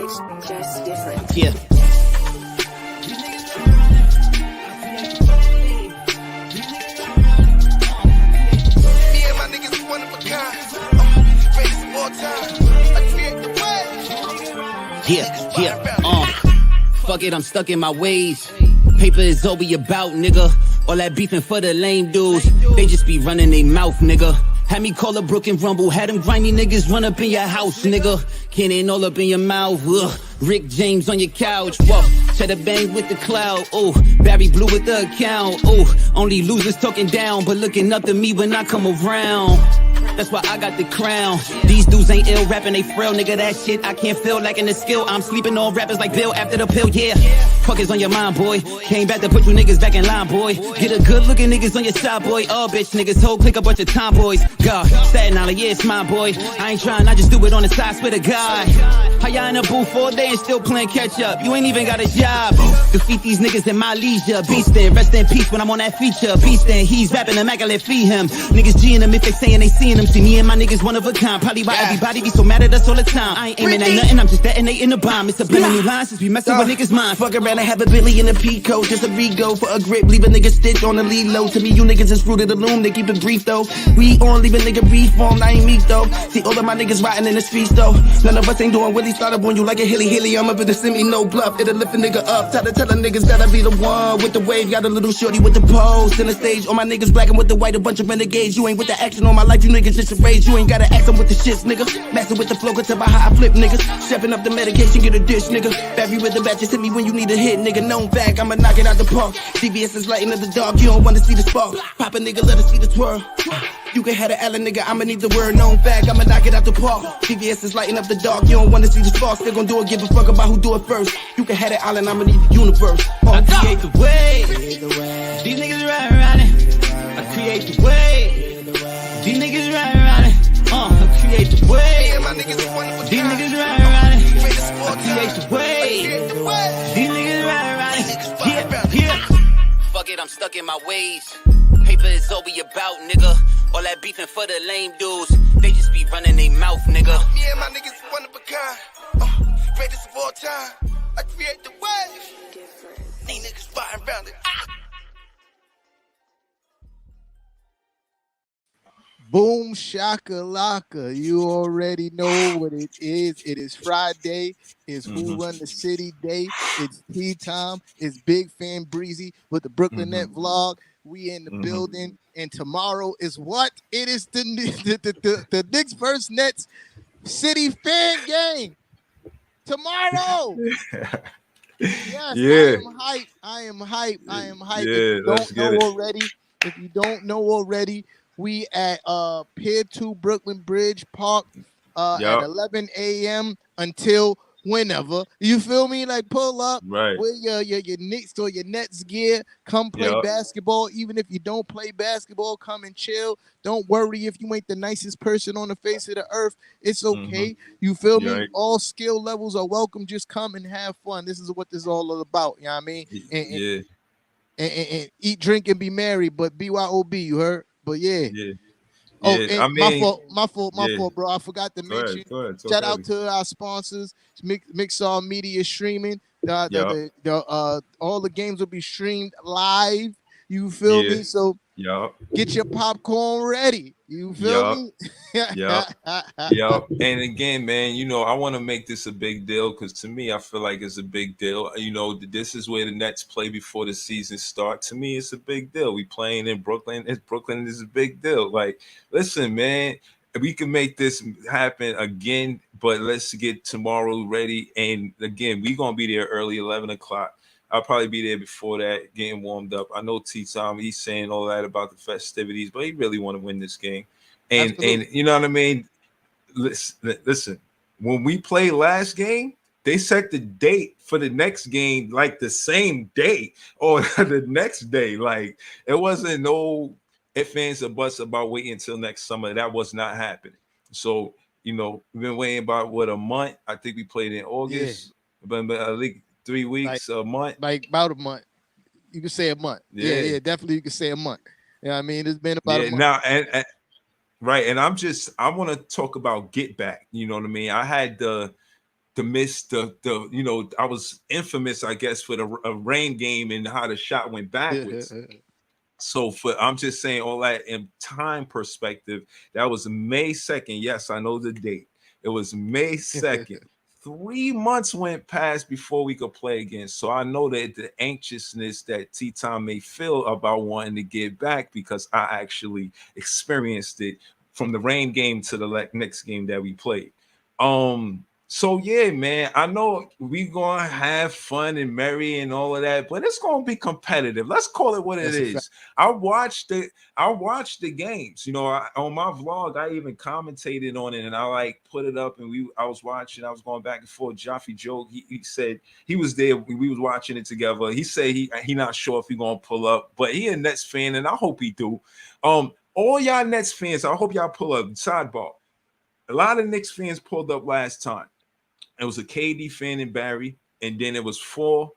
It's just different. Yeah. Fuck it, I'm stuck in my ways. Paper is all we about, nigga. All that beefing for the lame dudes. They just be running their mouth, nigga. Had me call a Brook and Rumble. Had them grimy niggas run up in your house, nigga. Cannon all up in your mouth. Ugh. Rick James on your couch. Whoa. Cheddar bang with the cloud. Oh, Barry Blue with the account. Oh, only losers talking down, but looking up to me when I come around. That's why I got the crown. These dudes ain't ill, rapping they frail, nigga. That shit I can't feel, lacking the skill. I'm sleeping on rappers like Bill after the pill, yeah. Fuck is on your mind, boy. Came back to put you niggas back in line, boy. Get a good looking niggas on your side, boy. Oh, bitch, niggas, whole click a bunch of tomboys. God, Staten Island, yeah, it's mine, boy. I ain't trying, I just do it on the side, spit a guy. How y'all in the booth all day and still playing catch up? You ain't even got a job. Defeat these niggas in my leisure. Beastin', rest in peace when I'm on that feature. Beastin', he's rapping, immaculate, feed him. Niggas G'ing him if they saying they seeing him. See me and my niggas one of a kind. Probably why everybody be so mad at us all the time. I ain't aiming at nothing, I'm just detonating the bomb. It's a brand new line since we messing with niggas' minds. Fuck around and have a Billy in a Pico. Just a rego for a grip. Leave a nigga stitch on the lead low. To me, you niggas is rooted the loom. They keep it brief though. We on leave a nigga reformed. I ain't meek though. See all of my niggas riding in the streets though. None of us ain't doing Willie. Started on you like a hilly. I'm up in the semi, no bluff. It'll lift a nigga up. Tell the niggas that I be the one with the wave. Got a little shorty with the pose. In the stage, all my niggas black and with the white. A bunch of renegades. You ain't with the action on my life. You niggas just a rage. You ain't gotta act them with the shits, nigga. Messing with the flow, cause about how I flip, niggas. Stepping up the medication, get a dish, nigga. Barry with the batches, hit me when you need a hit, nigga. Known fact, I'ma knock it out the park. CBS is lighting up the dark, you don't wanna see the spark. Pop a nigga, let us see the twirl. You can have the Allen, nigga, I'ma need the word. Known fact, I'ma knock it out the park. CBS is lighting up the dark, you don't wanna see the spark. Still gon' do it, give a fuck about who do it first. You can have the Allen, I'ma need the universe. I create the way. These niggas ride around it. I create the way. These niggas ride around it. I create the way. These niggas ride around it. I create the way. These niggas ride around it. Yeah. Fuck it, I'm stuck in my ways. Paper is all we about, nigga. All that beefing for the lame dudes. They just be running their mouth, nigga. Me and my niggas one of a kind. Greatest of all time. I create the way. These niggas riding around it. Boom shakalaka. You already know what it is. It is Friday. It's Who Run the City Day. It's tea time. It's Big Fan Breezy with the Brooklyn Net vlog. We in the building. And tomorrow is what? It is the Knicks versus Nets City fan game. Tomorrow. Yes, I am hype. Yeah, if you don't know already, we at Pier 2 Brooklyn Bridge Park at 11 a.m. until whenever. You feel me? Like pull up, right? Wear your Knicks or your Nets gear. Come play basketball. Even if you don't play basketball, come and chill. Don't worry if you ain't the nicest person on the face of the earth. It's okay. You feel me? All skill levels are welcome. Just come and have fun. This is what this is all about. You know what I mean? And eat, drink, and be merry. But BYOB, you heard? But yeah. Oh, I mean, my fault, bro. I forgot to mention. Go ahead. Shout out to our sponsors, Mixar Media Streaming. All the games will be streamed live. You feel me? So get your popcorn ready. You feel me? And again, man, you know, I want to make this a big deal because to me, I feel like it's a big deal. You know, this is where the Nets play before the season starts. To me, it's a big deal. We playing in Brooklyn. Brooklyn is a big deal. Like, listen, man, we can make this happen again, but let's get tomorrow ready. And again, we're going to be there early, 11 o'clock. I'll probably be there before that, getting warmed up. I know T-Tom, he's saying all that about the festivities, but he really want to win this game. And you know what I mean? Listen, when we played last game, they set the date for the next game like the same day or the next day. Like, it wasn't no ifs, ands, or buts about waiting until next summer. That was not happening. So, you know, we've been waiting about, a month? I think we played in August. But at least 3 weeks, a month. Like about a month. You can say a month. Yeah, definitely you can say a month. You know what I mean? It's been about a month. Now, and right, and I want to talk about get back. You know what I mean? I had the miss the I was infamous, I guess, for the rain game and how the shot went backwards. So I'm just saying all that in time perspective, that was May 2nd. Yes, I know the date. It was May 2nd. 3 months went past before we could play again. So I know that the anxiousness that T-Tom may feel about wanting to get back, because I actually experienced it from the rain game to the next game that we played. So yeah, man, I know we gonna have fun and merry and all of that, but it's gonna be competitive. Let's call it what it is. I watched the games. On my vlog, I even commentated on it, and I like put it up, and I was watching. I was going back and forth. Jaffe Joe, he said he was there. We was watching it together. He said he not sure if he gonna pull up, but he a Nets fan, and I hope he do. All y'all Nets fans, I hope y'all pull up. Sidebar: a lot of Knicks fans pulled up last time. It was a KD fan and Barry, and then it was 4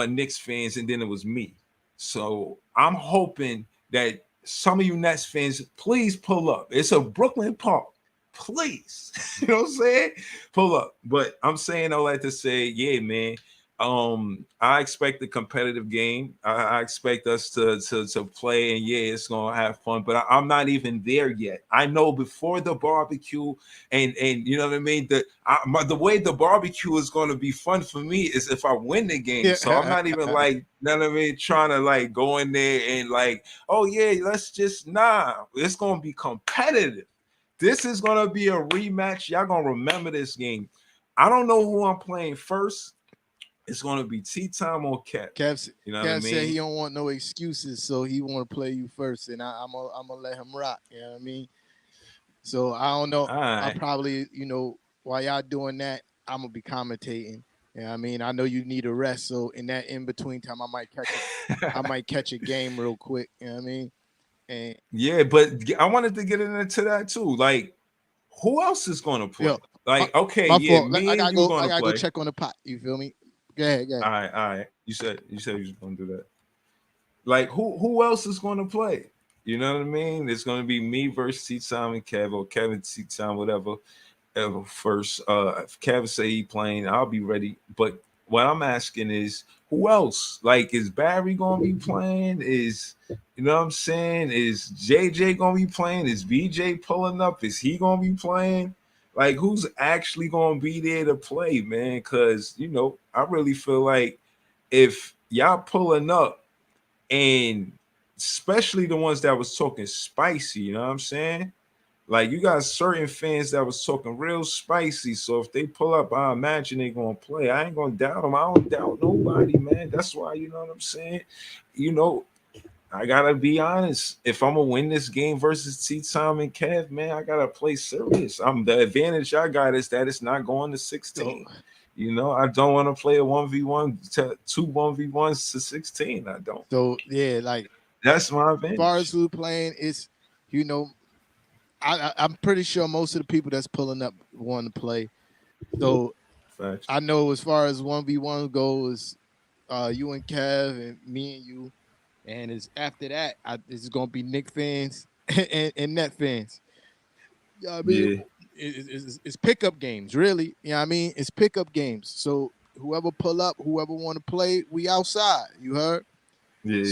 Knicks fans, and then it was me. So I'm hoping that some of you Nets fans, please pull up. It's a Brooklyn Park. Please. You know what I'm saying? Pull up. But I'm saying all that to say, yeah, man. I expect a competitive game. I expect us to play, and yeah, it's gonna have fun. But I'm not even there yet. I know before the barbecue, and you know what I mean. The way the barbecue is gonna be fun for me is if I win the game. Yeah. So I'm not even like, you know what I mean, trying to like go in there and like, oh yeah, let's just It's gonna be competitive. This is gonna be a rematch. Y'all gonna remember this game. I don't know who I'm playing first. It's gonna be T-Time or Kev. You know what I mean? Said he don't want no excuses, so he want to play you first, and I'm gonna let him rock. You know what I mean? So I don't know. Right. I probably, while y'all doing that, I'm gonna be commentating. You know what I mean? I know you need a rest, so in that in between time, I might catch a game real quick. You know what I mean? And yeah, but I wanted to get into that too. Like, who else is gonna play? Okay, yeah, fault. Me and you gonna play. I gotta go check on the pot. You feel me? Go ahead. All right. You said you was gonna do that. Like, who else is gonna play? You know what I mean? It's gonna be me versus T-Time and Kev, or Kevin, T-Time, whatever. Ever first. If Kev say he playing, I'll be ready. But what I'm asking is, who else? Like, is Barry gonna be playing? Is, you know what I'm saying? Is JJ gonna be playing? Is VJ pulling up? Is he gonna be playing? Like, who's actually gonna be there to play, man? Because I really feel like if y'all pulling up, and especially the ones that was talking spicy, you know what I'm saying? Like, you got certain fans that was talking real spicy. So if they pull up, I imagine they gonna play. I ain't gonna doubt them. I don't doubt nobody, man. That's why, you know what I'm saying? I gotta be honest. If I'm gonna win this game versus T-Time and Kev, man, I gotta play serious. The advantage I got is that it's not going to 16. I don't want to play a 1v1, 2 1v1s to 16. I don't. So yeah, like that's my advantage. As far as who playing, it's I'm pretty sure most of the people that's pulling up want to play. So Facts. I know as far as 1v1 goes, you and Kev and me and you. And it's after that, it's gonna be Knicks fans and Net fans. You know what I mean? Yeah. It's pickup games, really. You know what I mean? It's pickup games. So whoever pull up, whoever want to play, we outside. You heard? Yeah.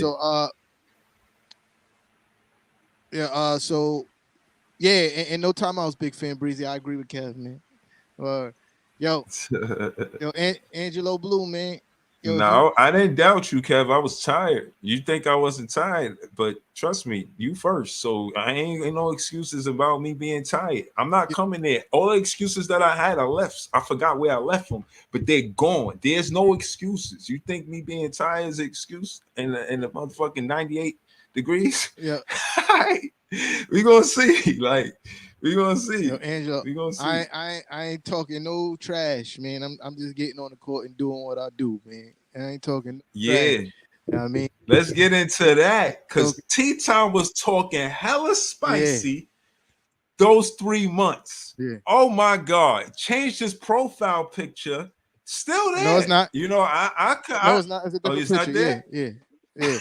So and no time I was big fan, Breezy. I agree with Kev, man. Yo, Angelo Blue, man. Yo, no, I didn't doubt you, Kev. I was tired. You think I wasn't tired, but trust me, you first. So I ain't no excuses about me being tired. I'm not coming there. All the excuses that I had, I left. I forgot where I left them, but they're gone. There's no excuses. You think me being tired is an excuse in the motherfucking 98 degrees? Yeah. We gonna see. Like, we gonna see. Yo, Angelo, we gonna see. I ain't talking no trash, man. I'm just getting on the court and doing what I do, man. I ain't talking trash. You know what I mean? Let's get into that, because T-Time was talking hella spicy those 3 months. Yeah. Oh my God. Changed his profile picture. Still there. No, it's not. No, it's not. It's a different picture. Not there? Yeah.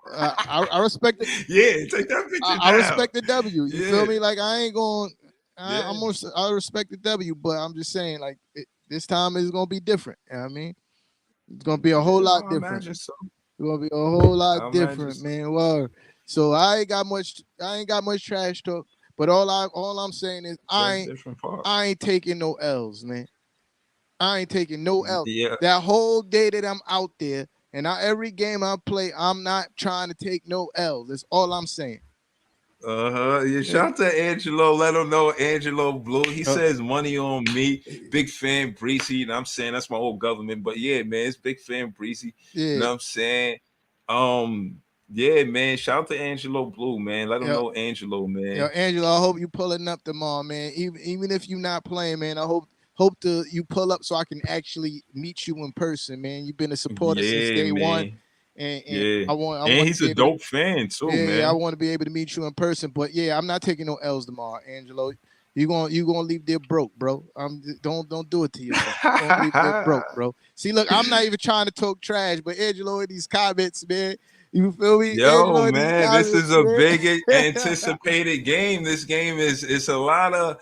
I respect it. Yeah, take that picture down. I respect the W. You feel me? Like, I ain't going. I respect the W, but I'm just saying, like, This time is gonna be different. You know what I mean, it's gonna be a whole lot I different. imagine so. It's gonna be a whole I lot imagine different, so. man. Well, so I ain't got much trash talk. But all I'm saying is That's different part. I ain't taking no L's, man. I ain't taking no L. Yeah. That whole day that I'm out there, and every game I play, I'm not trying to take no L's. That's all I'm saying. Yeah, shout out to Angelo. Let him know Angelo Blue. He says money on me. Big fan Breezy. You know what I'm saying? That's my old government. But yeah, man, it's big fan Breezy. Yeah. You know what I'm saying? Yeah, man. Shout out to Angelo Blue, man. Let him know Angelo, man. Yo, Angelo, I hope you pulling up tomorrow, man. Even if you're not playing, man, I hope you pull up so I can actually meet you in person, man. You've been a supporter since day one. And yeah. I want And to he's be a able dope fan too, man. Yeah, I want to be able to meet you in person. But yeah, I'm not taking no L's tomorrow, Angelo. You gonna leave there broke, bro. Don't do it to yourself. Don't leave there broke, bro. See, look, I'm not even trying to talk trash, but Angelo in these comments, man. You feel me? Yo, Angelo in man, comments, this is a man. big anticipated game. This game is a lot of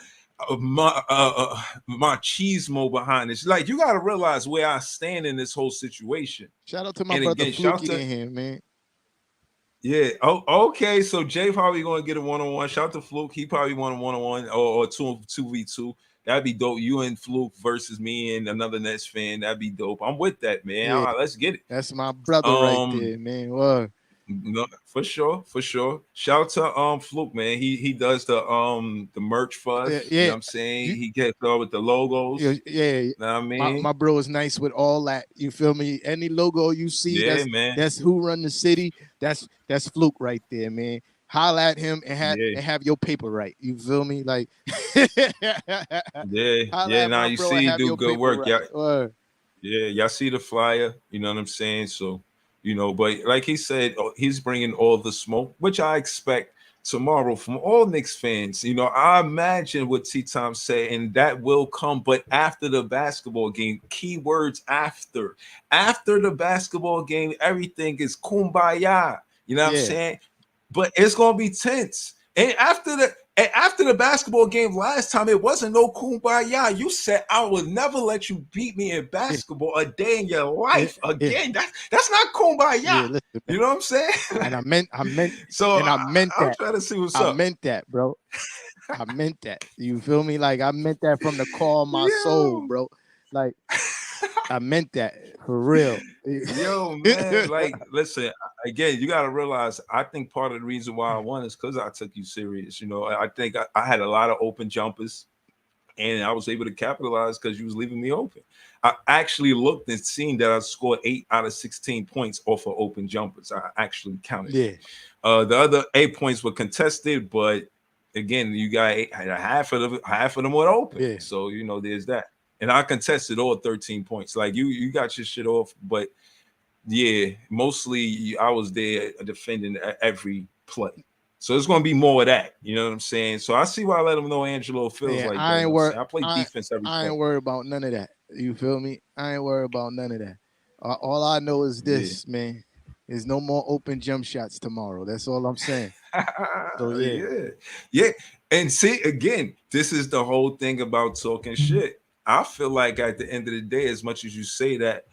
machismo behind this. Like, you got to realize where I stand in this whole situation. Shout out to my And brother again, Fluky in here, man. Yeah. Oh, okay. So Jay probably going to get a one-on-one. Shout out to Fluke. He probably want a one-on-one or 2v2. That'd be dope. You and Fluke versus me and another Nets fan. That'd be dope. I'm with that, man. Yeah. All right, let's get it. That's my brother right there, man. What? No, for sure. Shout out to Fluke, man. He does the merch for us. Yeah. You know what I'm saying? He gets all with the logos. Yeah. You know what I mean? My bro is nice with all that. You feel me? Any logo you see, that's who run the city. That's Fluke right there, man. Holla at him and have your paper right. You feel me? Like Now you see you do good work. Right. Yeah, y'all see the flyer. You know what I'm saying? So, you know, but like he said, he's bringing all the smoke, which I expect tomorrow from all Knicks fans. You know, I imagine what T-Tom said, and that will come, but after the basketball game. Keywords after. After the basketball game, everything is kumbaya. You know what I'm saying? But it's gonna be tense. And after the basketball game last time, it wasn't no kumbaya. You said I would never let you beat me in basketball a day in your life again. That's not kumbaya. Listen, you know what I'm saying? And I meant so and I meant that. I'm trying to see what's up. I meant that, bro. I meant that. You feel me? Like I meant that from the core of my soul, bro. Like I meant that for real. Yo, man, like, listen, again, you got to realize, I think part of the reason why I won is because I took you serious. You know, I think I had a lot of open jumpers, and I was able to capitalize because you was leaving me open. I actually looked and seen that I scored 8 out of 16 points off of open jumpers. I actually counted. Yeah. The other 8 points were contested, but again, you got half of them were open. Yeah. So, you know, there's that. And I contested all 13 points. Like you got your shit off, but yeah, mostly I was there defending every play. So it's gonna be more of that. You know what I'm saying? So I see why I let him know Angelo feels like I that. I play defense every I ain't worried about none of that. You feel me? I ain't worried about none of that. All I know is this, man. There's no more open jump shots tomorrow. That's all I'm saying. So yeah. And see, again, this is the whole thing about talking shit. I feel like at the end of the day, as much as you say that,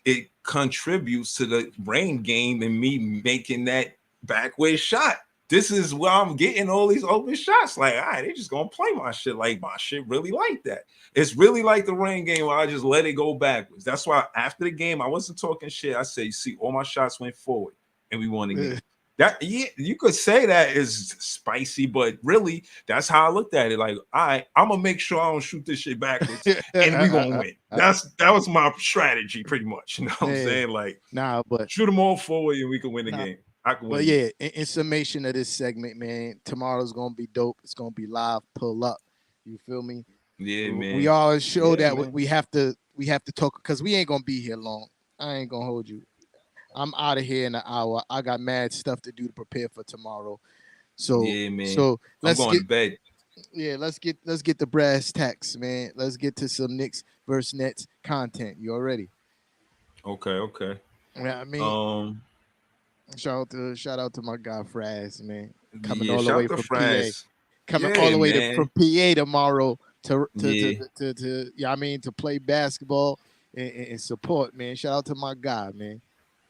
it contributes to the rain game and me making that backway shot. This is where I'm getting all these open shots. Like, all right, they just gonna play my shit like my shit really like that. It's really like the rain game where I just let it go backwards. That's why after the game, I wasn't talking shit. I say, see, all my shots went forward and we won the game. That you could say that is spicy, but really that's how I looked at it. Like, all right, I'm gonna make sure I don't shoot this shit backwards, and we gonna win. That was my strategy, pretty much. You know what I'm saying? Like, but shoot them all forward, and we can win the game. I can win. But yeah, in summation of this segment, man, tomorrow's gonna be dope. It's gonna be live. Pull up. You feel me? Yeah, man. We always show that we have to talk because we ain't gonna be here long. I ain't gonna hold you. I'm out of here in an hour. I got mad stuff to do to prepare for tomorrow. So yeah, man. So let's I'm going to bed. Yeah, let's get the brass tacks, man. Let's get to some Knicks versus Nets content. You already? Okay. Yeah, I mean, shout out to my guy Fraz, man. Coming all the way from PA. Coming all the way from PA tomorrow yeah, I mean, to play basketball and support, man. Shout out to my guy, man.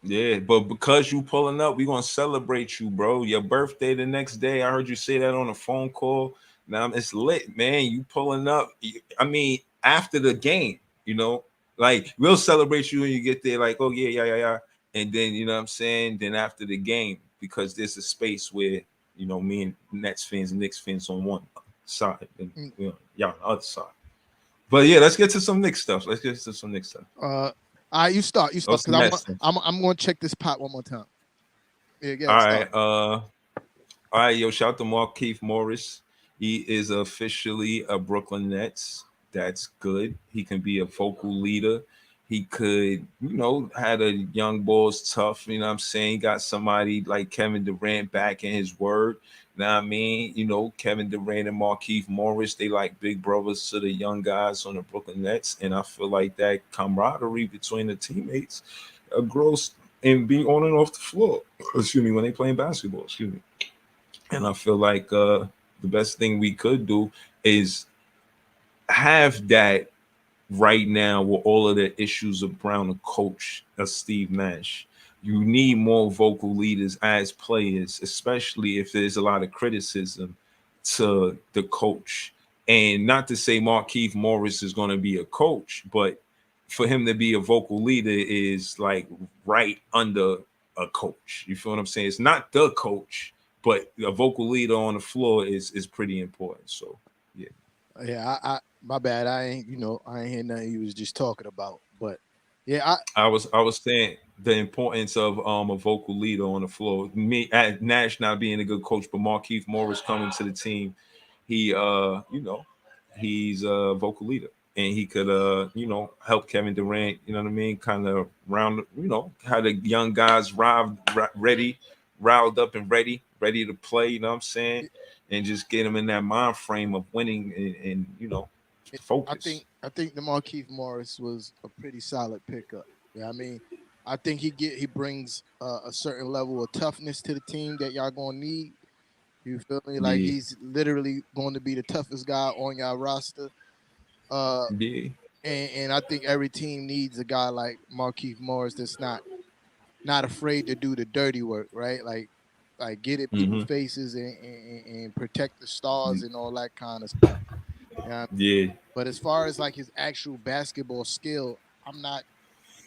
Yeah, but because you pulling up, we gonna celebrate you, bro. Your birthday the next day. I heard you say that on a phone call. Now it's lit, man. You pulling up. I mean, after the game, like we'll celebrate you when you get there. Like, oh yeah, yeah, yeah, yeah. And then you know what I'm saying. Then after the game, because there's a space where me and Nets fans and Knicks fans on one side, and y'all on the other side. But yeah, let's get to some Knicks stuff. All right, you start, What's the because Nets? I'm going to check this pot one more time. Yeah, All right, all right, yo, shout out to Markieff Morris. He is officially a Brooklyn Nets. That's good. He can be a vocal leader. He could, had a young boys tough. You know what I'm saying? He got somebody like Kevin Durant back in his word. You know what I mean? Kevin Durant and Markieff Morris, they like big brothers to the young guys on the Brooklyn Nets. And I feel like that camaraderie between the teammates grows and be on and off the floor. Excuse me, when they playing basketball. Excuse me. And I feel like the best thing we could do is have that right now with all of the issues around the coach of Steve Nash. You need more vocal leaders as players, especially if there's a lot of criticism to the coach. And not to say Markieff Morris is going to be a coach, but for him to be a vocal leader is like right under a coach. You feel what I'm saying? It's not the coach, but a vocal leader on the floor is pretty important. So yeah. Yeah, I my bad. I ain't hear nothing you was just talking about. But yeah, I was saying the importance of a vocal leader on the floor. Me at Nash not being a good coach, but Markieff Morris coming to the team, he he's a vocal leader. And he could help Kevin Durant, you know what I mean? Kind of round, how the young guys riled up and ready to play, you know what I'm saying? And just get them in that mind frame of winning and focus. I think the Markieff Morris was a pretty solid pickup. Yeah, I mean, I think he brings a certain level of toughness to the team that y'all gonna need. You feel me? Like Yeah. he's literally going to be the toughest guy on y'all roster. Yeah. And I think every team needs a guy like Markieff Morris that's not afraid to do the dirty work, right? Like get in people's faces and protect the stars and all that kind of stuff. Yeah. But as far as like his actual basketball skill, I'm not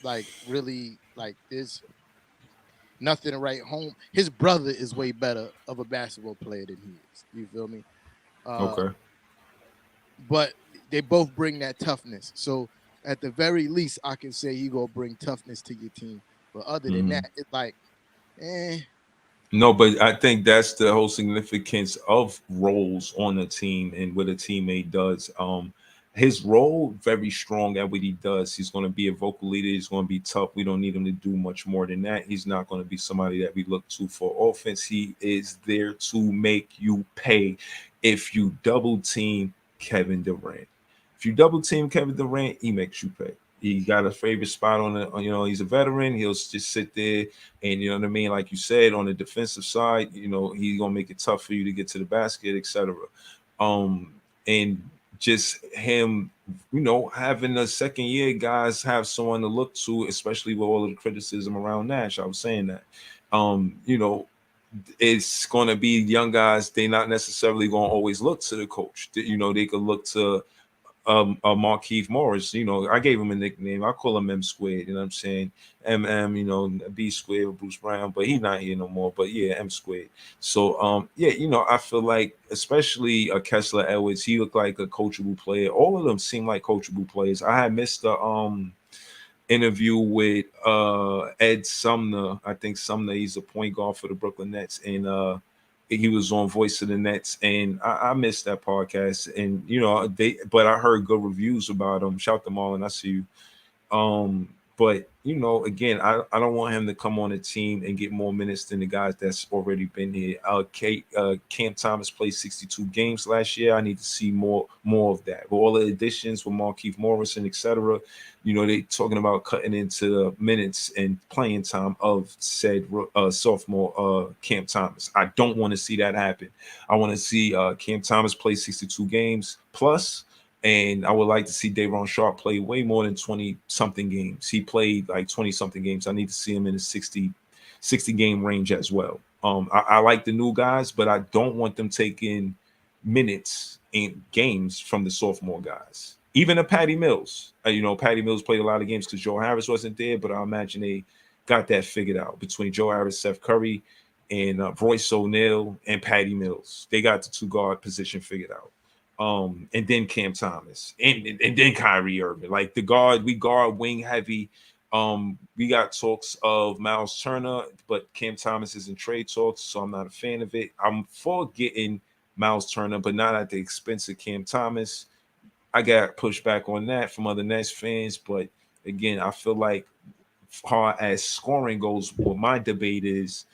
like really like there's nothing to write home. His brother is way better of a basketball player than he is. You feel me? Okay. But they both bring that toughness. So at the very least, I can say he gonna bring toughness to your team. But other than that, it's like, No, but I think that's the whole significance of roles on a team and what a teammate does. His role very strong at what he does. He's going to be a vocal leader. He's going to be tough. We don't need him to do much more than that. He's not going to be somebody that we look to for offense. He is there to make you pay. If you double team Kevin Durant, he makes you pay. He got a favorite spot on the, he's a veteran. He'll just sit there and, you know what I mean? Like you said, on the defensive side, he's going to make it tough for you to get to the basket, etc. And just him, having a second year guys have someone to look to, especially with all of the criticism around Nash. I was saying that, it's going to be young guys. They're not necessarily going to always look to the coach. They could look to Markieff Morris. I gave him a nickname. I call him M squared. You know what I'm saying? B squared with Bruce Brown, but he's not here no more. But yeah, M squared. So I feel like especially Kessler Edwards, he looked like a coachable player. All of them seem like coachable players. I had missed the interview with Ed Sumner. I think Sumner, he's a point guard for the Brooklyn Nets, and he was on Voice of the Nets, and I missed that podcast. And but I heard good reviews about him. Shout to Marlon, I see you. But again, I don't want him to come on the team and get more minutes than the guys that's already been here. Cam Thomas played 62 games last year. I need to see more of that. With all the additions with Markieff Morris and etc., they talking about cutting into the minutes and playing time of said sophomore Cam Thomas. I don't want to see that happen. I want to see Cam Thomas play 62 games plus. And I would like to see Day'Ron Sharpe play way more than 20 something games. He played like 20 something games. I need to see him in the 60 game range as well. I like the new guys, but I don't want them taking minutes in games from the sophomore guys. Even a Patty Mills. Patty Mills played a lot of games because Joe Harris wasn't there, but I imagine they got that figured out between Joe Harris, Seth Curry, and Royce O'Neal and Patty Mills. They got the two guard position figured out. And then Cam Thomas and then Kyrie Irving. Like we guard wing heavy. We got talks of Miles Turner, but Cam Thomas is in trade talks, so I'm not a fan of it. I'm for getting Miles Turner, but not at the expense of Cam Thomas. I got pushback on that from other Nets fans, but again, I feel like far as scoring goes, what my debate is,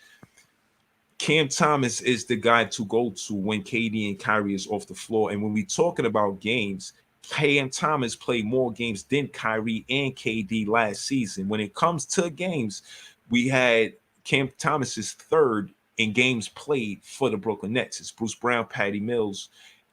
Cam Thomas is the guy to go to when KD and Kyrie is off the floor. And when we're talking about games, Cam Thomas played more games than Kyrie and KD last season. When it comes to games, we had Cam Thomas's third in games played for the Brooklyn Nets. It's Bruce Brown, Patty Mills,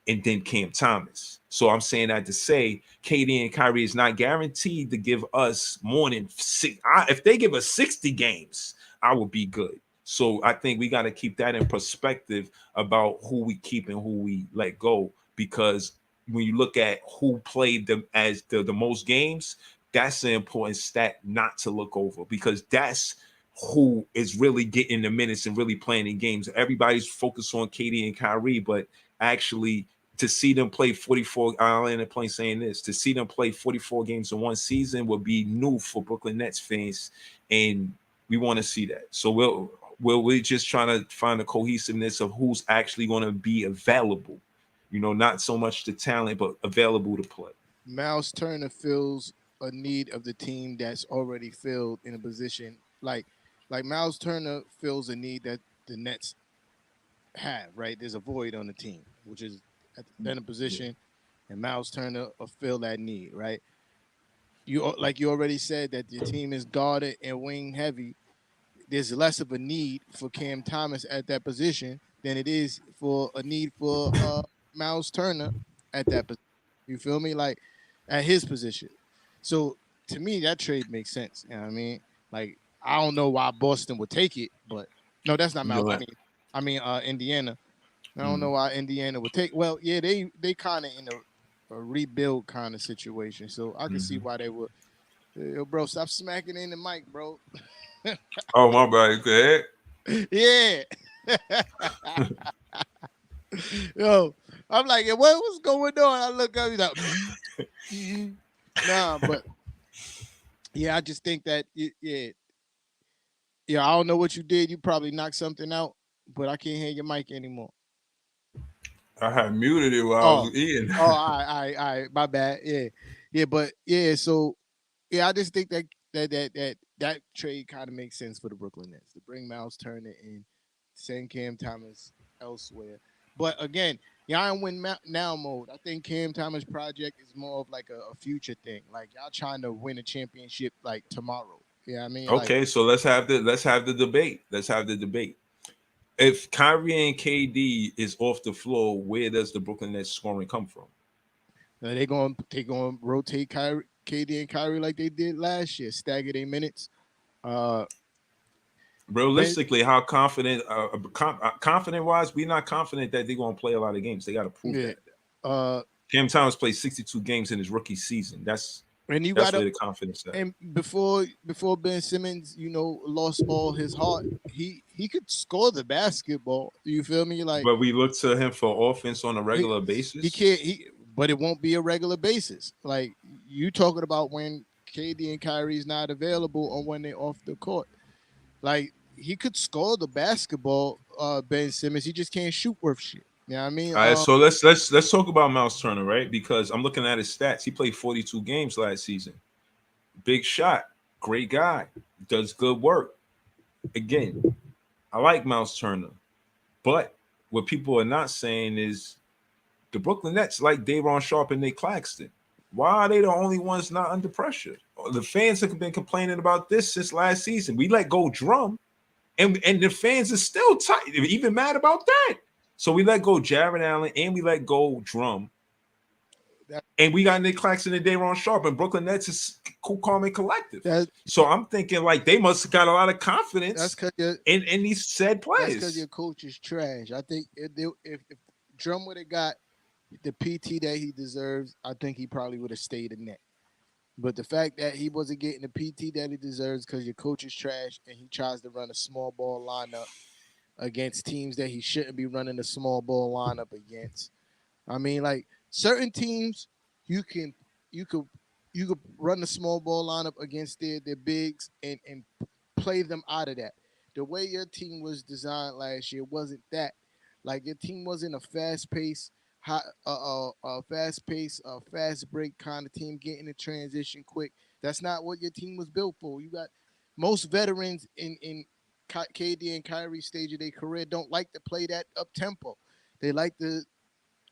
and then Cam Thomas. So I'm saying that to say KD and Kyrie is not guaranteed to give us more than six. If they give us 60 games, I will be good. So I think we got to keep that in perspective about who we keep and who we let go, because when you look at who played them as the most games, that's an important stat not to look over, because that's who is really getting the minutes and really playing in games. Everybody's focused on KD and Kyrie, but actually to see them play 44, I'll end the point saying this, to see them play 44 games in one season would be new for Brooklyn Nets fans, and we want to see that. So we're just trying to find the cohesiveness of who's actually going to be available. Not so much the talent, but available to play. Miles Turner fills a need of the team that's already filled in a position like Miles Turner fills a need that the Nets have, right? There's a void on the team, which is at the position, and Miles Turner will fill that need, right? You already said that your team is guarded and wing heavy. There's less of a need for Cam Thomas at that position than it is for a need for Miles Turner at that position. You feel me? Like at his position. So to me, that trade makes sense. You know what I mean? Like, I don't know why Boston would take it, but no, that's not Miles. I mean, Indiana. I don't know why Indiana would take. Well, yeah, they kind of in a rebuild kind of situation, so I can see why they would. Yo, bro, stop smacking in the mic, bro. Oh, my bad. Go ahead. Yeah. Yo, I'm like, what's going on? I look up, he's like, nah, but yeah, I just think that, I don't know what you did. You probably knocked something out, but I can't hear your mic anymore. I had muted it while I was eating. All right, my bad. Yeah, but yeah, so yeah, I just think that trade kind of makes sense for the Brooklyn Nets to bring Miles Turner in, send Cam Thomas elsewhere. But again, y'all in win now mode. I think Cam Thomas project is more of like a future thing. Like y'all trying to win a championship like tomorrow. Yeah, I mean. Okay, so let's have the debate. Let's have the debate. If Kyrie and KD is off the floor, where does the Brooklyn Nets scoring come from? They going rotate KD and Kyrie like they did last year, stagger their minutes. Realistically, how confident? Confident wise, we're not confident that they're going to play a lot of games. They got to prove that. Cam Thomas played 62 games in his rookie season. That's where the confidence at. And before Ben Simmons, lost all his heart, he could score the basketball. You feel me? Like, but we look to him for offense on a regular basis. He can't. But it won't be a regular basis. Like you talking about when KD and Kyrie's not available or when they're off the court. Like he could score the basketball, Ben Simmons. He just can't shoot worth shit. You know what I mean? All right, so let's talk about Miles Turner, right? Because I'm looking at his stats. He played 42 games last season. Big shot, great guy, does good work. Again, I like Miles Turner, but what people are not saying is the Brooklyn Nets like Day'Ron Sharpe and Nick Claxton. Why are they the only ones not under pressure? The fans have been complaining about this since last season. We let go Drum, and the fans are still tight, even mad about that. So we let go Jared Allen and we let go Drum. And we got Nick Claxton and Day'Ron Sharpe, and Brooklyn Nets is cool, calm, and collective. So I'm thinking like they must have got a lot of confidence in these said players. That's because your coach is trash. I think if Drum would have got the PT that he deserves, I think he probably would have stayed in net. But the fact that he wasn't getting the PT that he deserves because your coach is trash and he tries to run a small ball lineup against teams that he shouldn't be running a small ball lineup against. I mean, like certain teams, you could run the small ball lineup against their bigs and play them out of that. The way your team was designed last year wasn't that. Like your team wasn't a fast pace, fast break kind of team getting a transition quick. That's not what your team was built for. You got most veterans in KD and Kyrie's stage of their career don't like to play that up tempo. They like to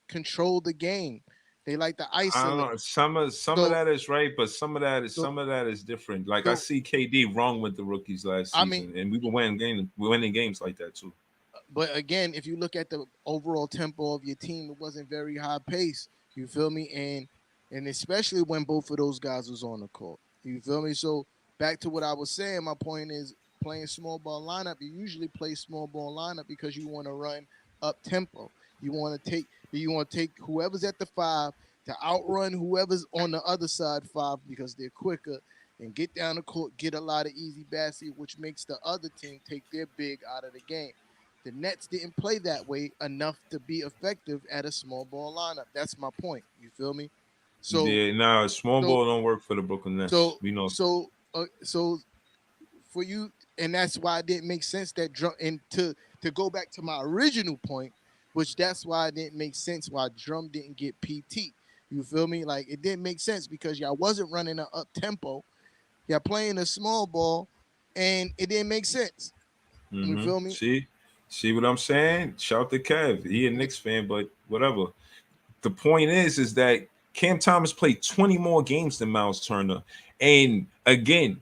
control the game. They like to isolate. I don't know. Some of that is right, but some of that is different. Like I see KD wrong with the rookies last season, and we were winning games like that too. But again, if you look at the overall tempo of your team, it wasn't very high pace. You feel me? And especially when both of those guys was on the court. You feel me? So back to what I was saying, my point is playing small ball lineup. You usually play small ball lineup because you want to run up tempo. You want to take whoever's at the 5 to outrun whoever's on the other side 5 because they're quicker and get down the court, get a lot of easy baskets, which makes the other team take their big out of the game. The Nets didn't play that way enough to be effective at a small ball lineup. That's my point. You feel me? So yeah, small ball don't work for the Brooklyn Nets. We know. So for you, and that's why it didn't make sense that Drum. And to go back to my original point, which that's why it didn't make sense why Drum didn't get PT. You feel me? Like it didn't make sense because y'all wasn't running an up tempo. Y'all playing a small ball, and it didn't make sense. Mm-hmm. You feel me? See what I'm saying? Shout to Kev. He a Knicks fan, but whatever. The point is that Cam Thomas played 20 more games than Miles Turner. And again,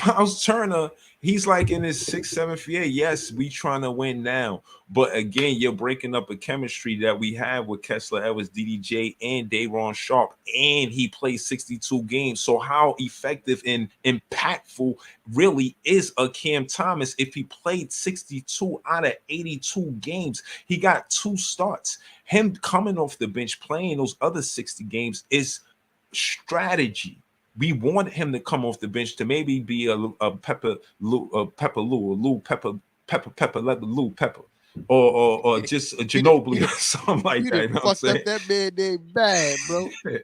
Miles Turner, he's like in his 6th, 7th year. Yes, we trying to win now. But again, you're breaking up a chemistry that we have with Kessler Edwards, DDJ, and Day'Ron Sharpe. And he played 62 games. So how effective and impactful really is a Cam Thomas if he played 62 out of 82 games? He got 2 starts. Him coming off the bench playing those other 60 games is strategy. We want him to come off the bench to maybe be a Pepper Lou, or just a Ginobili or something like that. You know what I'm saying? That man name bad, bro. You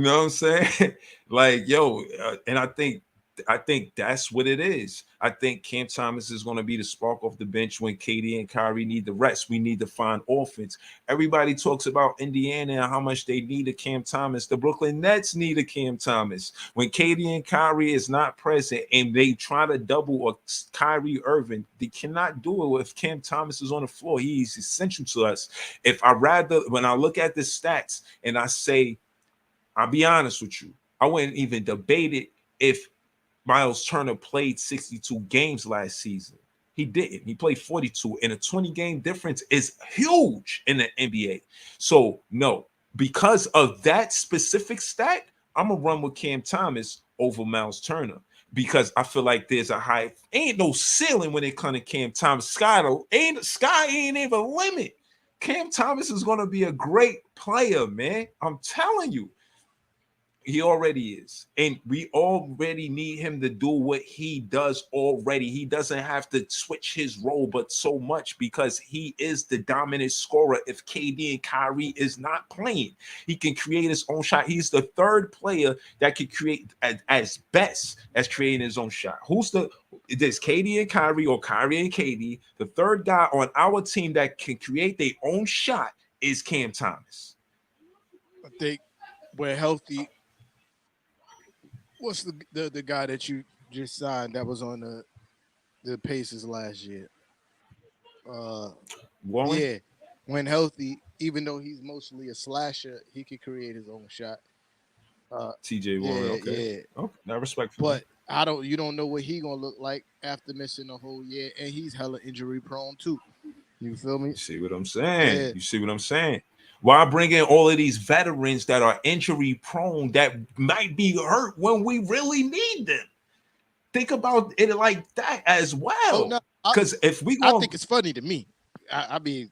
know what I'm saying? Like, yo, and I think that's what it is. I think Cam Thomas is going to be the spark off the bench when KD and Kyrie need the rest. We need to find offense. Everybody talks about Indiana and how much they need a Cam Thomas. The Brooklyn Nets need a Cam Thomas. When KD and Kyrie is not present and they try to double a Kyrie Irving, they cannot do it if Cam Thomas is on the floor. He's essential to us. When I look at the stats and I say, I'll be honest with you, I wouldn't even debate it if Miles Turner played 62 games last season. He didn't. He played 42, and a 20-game difference is huge in the NBA. So, no, because of that specific stat, I'm going to run with Cam Thomas over Miles Turner because I feel like there's ain't no ceiling when it comes to Cam Thomas. Sky ain't even a limit. Cam Thomas is going to be a great player, man. I'm telling you. He already is. And we already need him to do what he does already. He doesn't have to switch his role, but so much because he is the dominant scorer. If KD and Kyrie is not playing, he can create his own shot. He's the 3rd player that can create as best as creating his own shot. There's KD and Kyrie or Kyrie and KD. The 3rd guy on our team that can create their own shot is Cam Thomas. I think we're healthy. What's the guy that you just signed that was on the Pacers last year? Warren? Yeah, when healthy, even though he's mostly a slasher, he could create his own shot. TJ Warren, okay. Yeah. Okay, I respect for but that. You don't know what he gonna look like after missing a whole year, and he's hella injury prone too. You feel me? You see what I'm saying? Yeah. You see what I'm saying? Why bring in all of these veterans that are injury prone that might be hurt when we really need them? Think about it like that as Oh well. no, Because if we I go, think it's funny to me. I mean,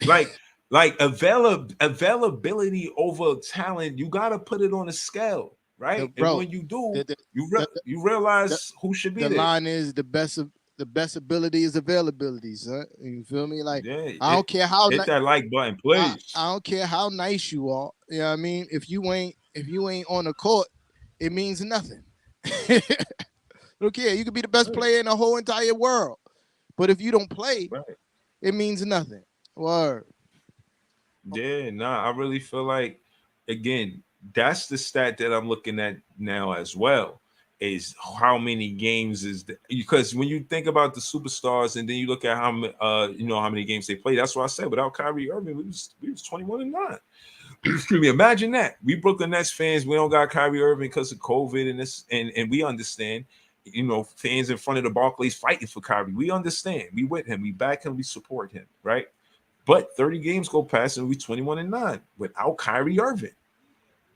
like availability over talent, you got to put it on a scale, right? And bro, when you do, the, the, you the, realize who should be the there. line is the best ability is availability, son. You feel me? Like Yeah, I don't care how hit that like button, I please. don't care how nice you are. You know what I mean? If you ain't on the court, it means nothing. Look here, you could be the best player in the whole entire world, but if you don't play, Right. it means nothing. Word. Yeah, nah, I really feel like, again, that's the stat that I'm looking at now as well. Is how many games is because when you think about the superstars and then you look at how how many games they play. That's what I said. Without Kyrie Irving, we was 21-9. Excuse me. Imagine that. We Brooklyn Nets fans, we don't got Kyrie Irving because of COVID and this, and we understand. Fans in front of the Barclays fighting for Kyrie. We understand. We with him. We back him. We support him. Right. But 30 games go past and we 21-9 without Kyrie Irving.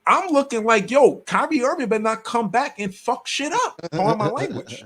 I'm looking like, yo, Kyrie Irving better not come back and fuck shit up. Pardon my language.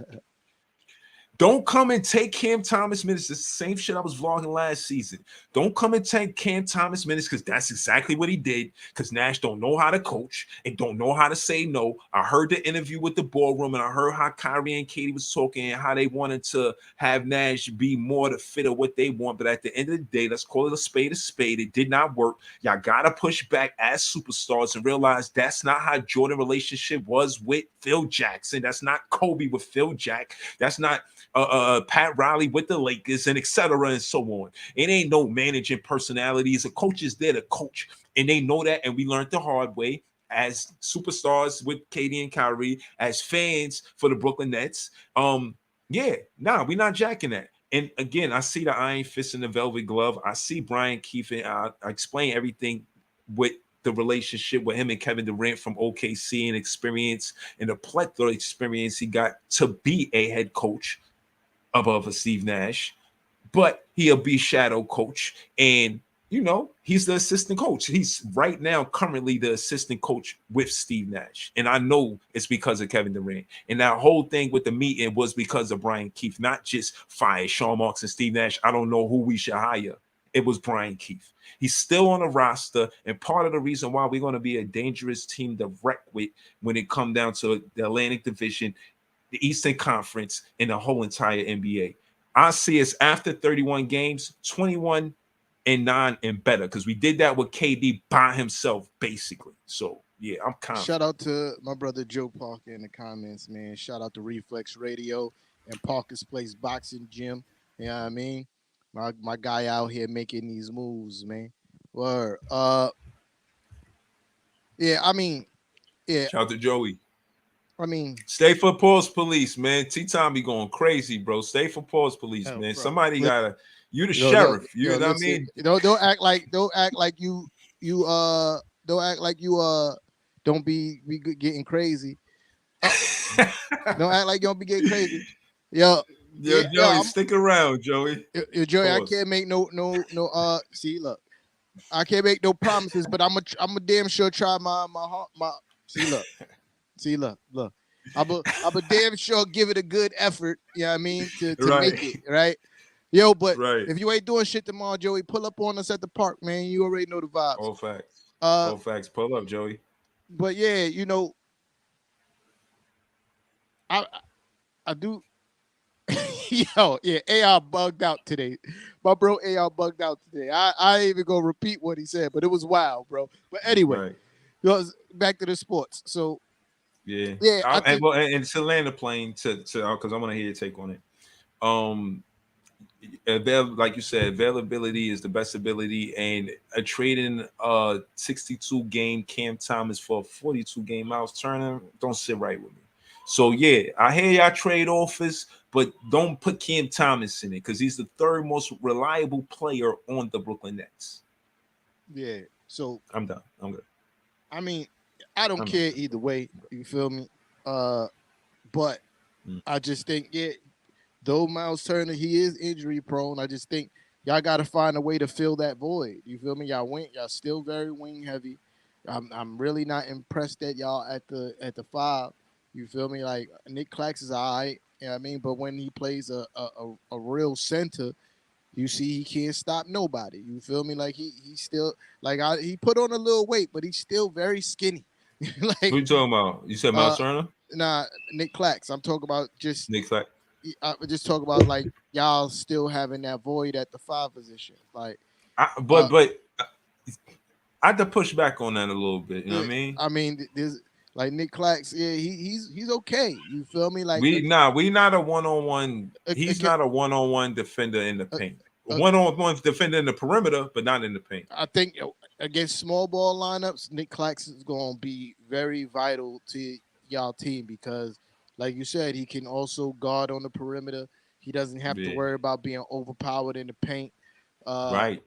Don't come and take Cam Thomas minutes. It's the same shit I was vlogging last season. Don't come and take Cam Thomas minutes because that's exactly what he did. Because Nash don't know how to coach and don't know how to say no. I heard the interview with the ballroom and I heard how Kyrie and Katie was talking and how they wanted to have Nash be more the fit of what they want. But at the end of the day, let's call it a spade a spade. It did not work. Y'all got to push back as superstars and realize that's not how Jordan relationship was with Phil Jackson. That's not Kobe with Phil Jack. That's not Pat Riley with the Lakers and etc. and so on. It ain't no managing personalities. A coach is there to coach, and they know that. And we learned the hard way as superstars with Katie and Kyrie, as fans for the Brooklyn Nets. We're not jacking that. And again, I see the iron fist in the velvet glove. I see Brian Keefe. I explain everything with the relationship with him and Kevin Durant from OKC and experience and the plethora of experience he got to be a head coach above a Steve Nash, but he'll be shadow coach. And, he's the assistant coach. He's right now currently the assistant coach with Steve Nash. And I know it's because of Kevin Durant. And that whole thing with the meeting was because of Brian Keefe, not just fire Sean Marks and Steve Nash. I don't know who we should hire. It was Brian Keefe. He's still on the roster, and part of the reason why we're going to be a dangerous team to wreck with when it comes down to the Atlantic Division, the Eastern Conference, and the whole entire NBA. I see us after 31 games, 21-9 and better, because we did that with KD by himself, basically. So, yeah, I'm confident. Shout out to my brother Joe Parker in the comments, man. Shout out to Reflex Radio and Parker's Place Boxing Gym. You know what I mean? My guy out here making these moves, man. Word. Shout out to Joey. Stay for pause police, man. T-Tom be going crazy, bro. Stay for pause police, man. Bro. Somebody gotta. You the sheriff. You know what I mean? Don't act like you don't be getting crazy. Don't act like you don't be getting crazy. Joey, stick around, Joey. Joey, pause. I can't make no. See, look, I can't make no promises, but I'm a damn sure try my. See, look. I'm a damn sure give it a good effort. You know what I mean? To make it, right? Yo, but if you ain't doing shit tomorrow, Joey, pull up on us at the park, man. You already know the vibes. All facts. All facts. Pull up, Joey. But yeah, I do. Yo, yeah, AR bugged out today. My bro AR bugged out today. I ain't even gonna repeat what he said, but it was wild, bro. But anyway, back to the sports. So yeah. And to land the plane to because I want to hear your take on it. Like you said, availability is the best ability, and trading 62 game Cam Thomas for a 42 game Miles Turner don't sit right with me. So yeah, I hear y'all trade offers, but don't put Cam Thomas in it because he's the third most reliable player on the Brooklyn Nets. Yeah. So I'm done. I'm good. I don't care either way. You feel me? But I just think, though Miles Turner, he is injury prone. I just think y'all got to find a way to fill that void. You feel me? Y'all still very wing heavy. I'm really not impressed that y'all at the 5. You feel me? Like Nick Clax is all right. You know what I mean? But when he plays a real center, you see he can't stop nobody. You feel me? Like he still like he put on a little weight, but he's still very skinny. Who Like you talking about? You said Miles Turner? nah, Nick Clax. I'm talking about just Nick Clax. I just talk about like y'all still having that void at the 5 position. Like But I had to push back on that a little bit. You know what I mean? I mean, there's like Nick Clax. Yeah, he's okay. You feel me? Like We not a one-on-one. He's again, not a one-on-one defender in the paint. uh, One-on-one defender in the perimeter, but not in the paint. I think against small ball lineups, Nick Clax is going to be very vital to y'all team because, like you said, he can also guard on the perimeter. He doesn't have to Yeah. worry about being overpowered in the paint. Right.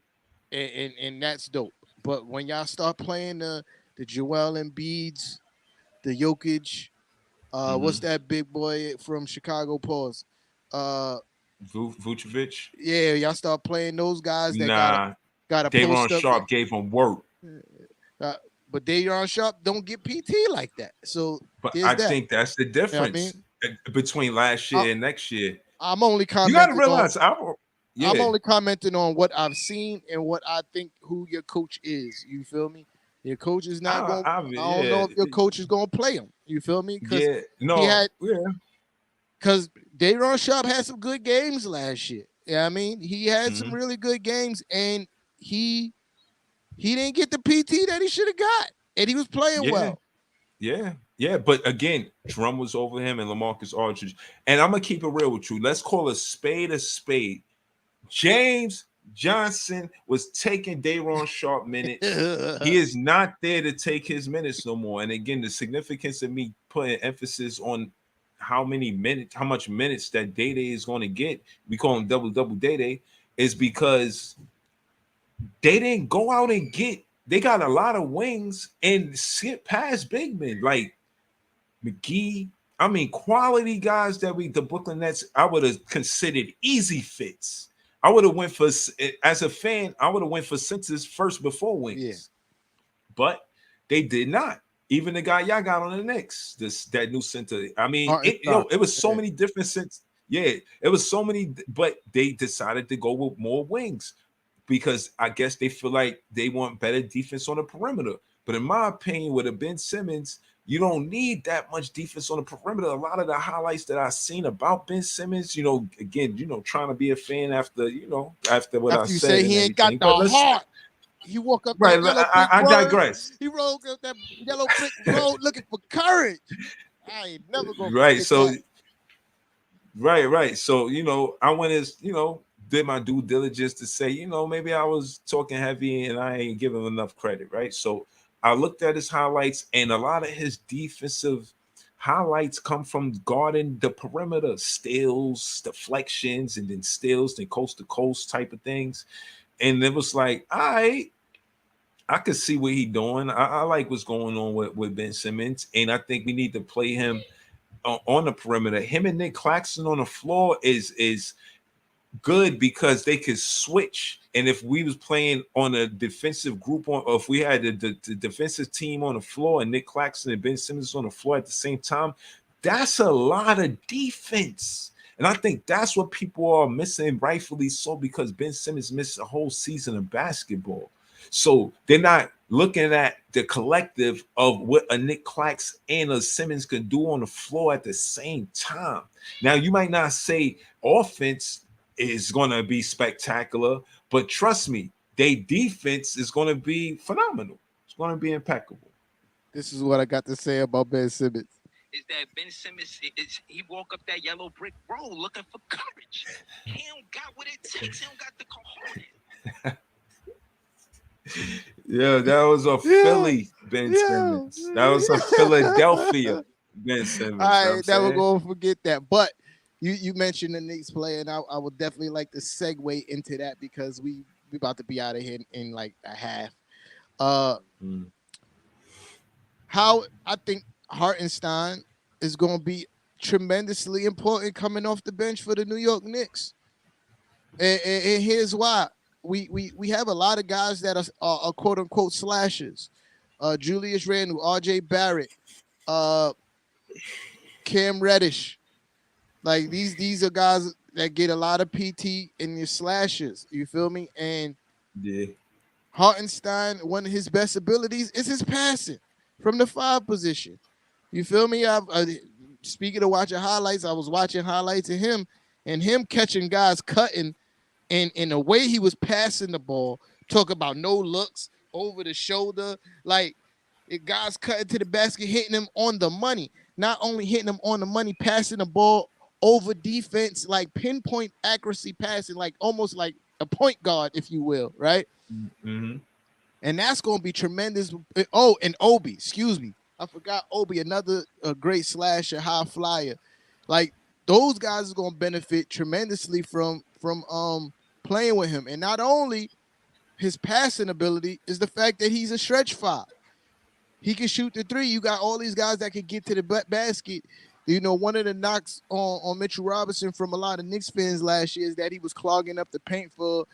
And that's dope. But when y'all start playing the Joel Embiids, the Jokic, what's that big boy from Chicago? Pause. Vucevic. Yeah, y'all start playing those guys that Nah. got to Day'Ron post up. Sharp gave him work. But Day'Ron Sharp don't get PT like that. So But there's I that. think that's the difference between last year and next year. I'm only You got to commenting realize, I'm only commenting on what I've seen and what I think who your coach is. You feel me? Your coach is not going. I don't know if your coach is going to play him. You feel me? Because because Day'Ron Sharp had some good games last year. Yeah, I mean he had some really good games, and he didn't get the PT that he should have got, and he was playing well. Yeah. But again, Drum was over him and LaMarcus Aldridge. And I'm gonna keep it real with you. Let's call a spade a spade. James Johnson was taking Day'Ron Sharp minutes. He is not there to take his minutes no more. And again, the significance of me putting emphasis on how much minutes that Day Day is going to get, we call him double Day Day, is because they didn't go out and they got a lot of wings and skip past big men like McGee. I mean, quality guys that the Brooklyn Nets, I would have considered easy fits. I would have went for, as a fan, I would have went for centers first before wings, but they did not. Even the guy y'all got on the Knicks, that new center. I mean, it was so many different centers. Yeah, it was so many, but they decided to go with more wings because I guess they feel like they want better defense on the perimeter. But in my opinion, with a Ben Simmons, you don't need that much defense on the perimeter. A lot of the highlights that I've seen about Ben Simmons, again, trying to be a fan after what I said. You say he ain't got the heart. He woke up right. I digress. He rolled up that yellow brick road looking for courage. I ain't never gonna right. So, that. right. So I went as did my due diligence to say maybe I was talking heavy and I ain't giving him enough credit. Right. So I looked at his highlights, and a lot of his defensive highlights come from guarding the perimeter, steals, deflections, and then steals, then coast to coast type of things. And it was like, all right, I could see what he's doing. I like what's going on with Ben Simmons, and I think we need to play him on the perimeter. Him and Nick Claxton on the floor is good because they could switch. And if we was playing on a defensive group or if we had the defensive team on the floor and Nick Claxton and Ben Simmons on the floor at the same time, that's a lot of defense. And I think that's what people are missing, rightfully so, because Ben Simmons missed a whole season of basketball. So they're not looking at the collective of what a Nick Clax and a Simmons can do on the floor at the same time. Now, you might not say offense is going to be spectacular, but trust me, their defense is going to be phenomenal. It's going to be impeccable. This is what I got to say about Ben Simmons. Is that Ben Simmons, he woke up that yellow brick road looking for courage. He don't got what it takes. He don't got the cojones. Yeah, that was a Philly Ben Simmons. That was a Philadelphia Ben Simmons. I ain't never going to forget that. But you mentioned the Knicks player, and I would definitely like to segue into that because we about to be out of here in like a half. How I think Hartenstein is going to be tremendously important coming off the bench for the New York Knicks. And here's why. We have a lot of guys that are quote unquote slashers. Julius Randle, RJ Barrett, uh, Cam Reddish. Like these are guys that get a lot of PT in your slashes. You feel me? And Yeah. Hartenstein, one of his best abilities is his passing from the 5 position. You feel me? Speaking of watching highlights, I was watching highlights of him and him catching guys cutting, and in the way he was passing the ball. Talk about no looks, over the shoulder, like guys cutting to the basket, hitting him on the money. Not only hitting him on the money, passing the ball over defense, like pinpoint accuracy passing, like almost like a point guard, if you will, right? Mm-hmm. And that's going to be tremendous. Oh, and Obi, excuse me, I forgot Obi, another great slasher, high flyer. Like those guys are going to benefit tremendously from playing with him. And not only his passing ability is the fact that he's a stretch 5. He can shoot the 3. You got all these guys that can get to the basket. You know, one of the knocks on Mitchell Robinson from a lot of Knicks fans last year is that he was clogging up the paint for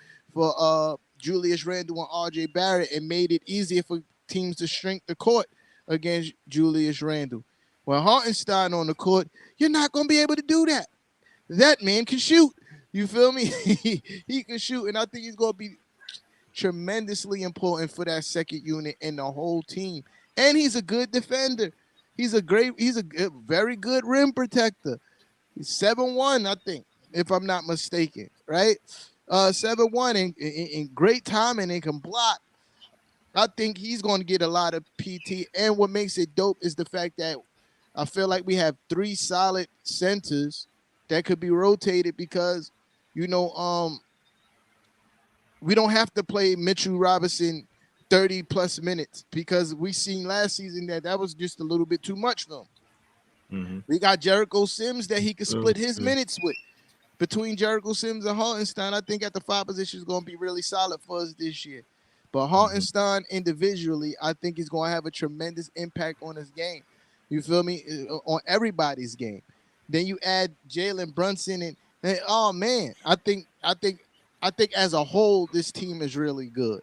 Julius Randle and RJ Barrett and made it easier for teams to shrink the court against Julius Randle. When Hartenstein on the court, you're not going to be able to do that. That man can shoot. You feel me? He can shoot, and I think he's going to be tremendously important for that second unit and the whole team. And he's a good defender. He's a very good rim protector. He's 7'1", I think, if I'm not mistaken, right? 7'1", and great timing and can block. I think he's going to get a lot of PT. And what makes it dope is the fact that I feel like we have 3 solid centers that could be rotated because, you know, we don't have to play Mitchell Robinson 30 plus minutes because we seen last season that was just a little bit too much for him. Mm-hmm. We got Jericho Sims that he could split his minutes with. Between Jericho Sims and Hartenstein, I think at the 5 position is going to be really solid for us this year. But Hartenstein individually, I think is going to have a tremendous impact on his game. You feel me? On everybody's game. Then you add Jalen Brunson and oh man, I think as a whole, this team is really good.